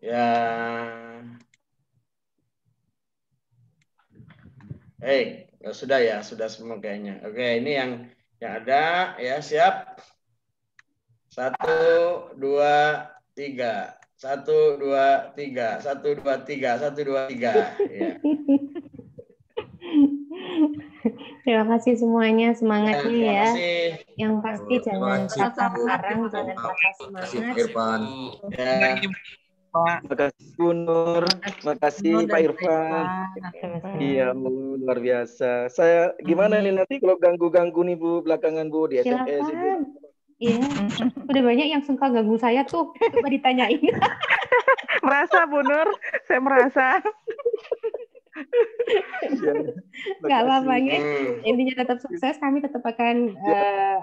Ya. Sudah semua kayaknya. Oke, ini yang ada ya, siap. 1, 2, 3. 1, 2, 3. 1, 2, 3. 1, 2, 3. Ya. Terima kasih semuanya, semangatnya ya. Kasih. Yang pasti jangan patah arang, jangan patah semangat. Ya. Terima kasih Bu Nur, terima kasih Pak Irfan. Iya Bu, luar biasa. Saya gimana nih nanti kalau ganggu-ganggu nih Bu belakangan Bu di SMS Ibu. Iya, udah banyak yang suka ganggu saya tuh, coba ditanyain. Merasa Bu Nur, saya merasa. Nggak apa-apa ya. Intinya tetap sukses, kami tetap akan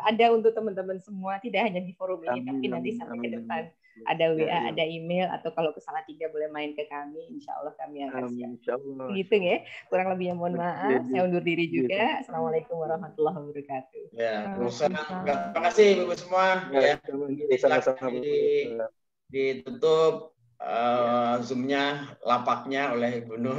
ada untuk teman-teman semua, tidak hanya di forum ini, tapi nanti sampai ke depan. Ada WA, ada email, atau kalau kesalahan tidak boleh main ke kami, insya Allah kami akan siap. Gitu ya, kurang lebihnya mohon maaf. Saya undur diri juga. Assalamualaikum warahmatullahi wabarakatuh. Ya, terima kasih Ibu semua. Ya, ditutup Zoom-nya, lapaknya oleh Ibu Nur.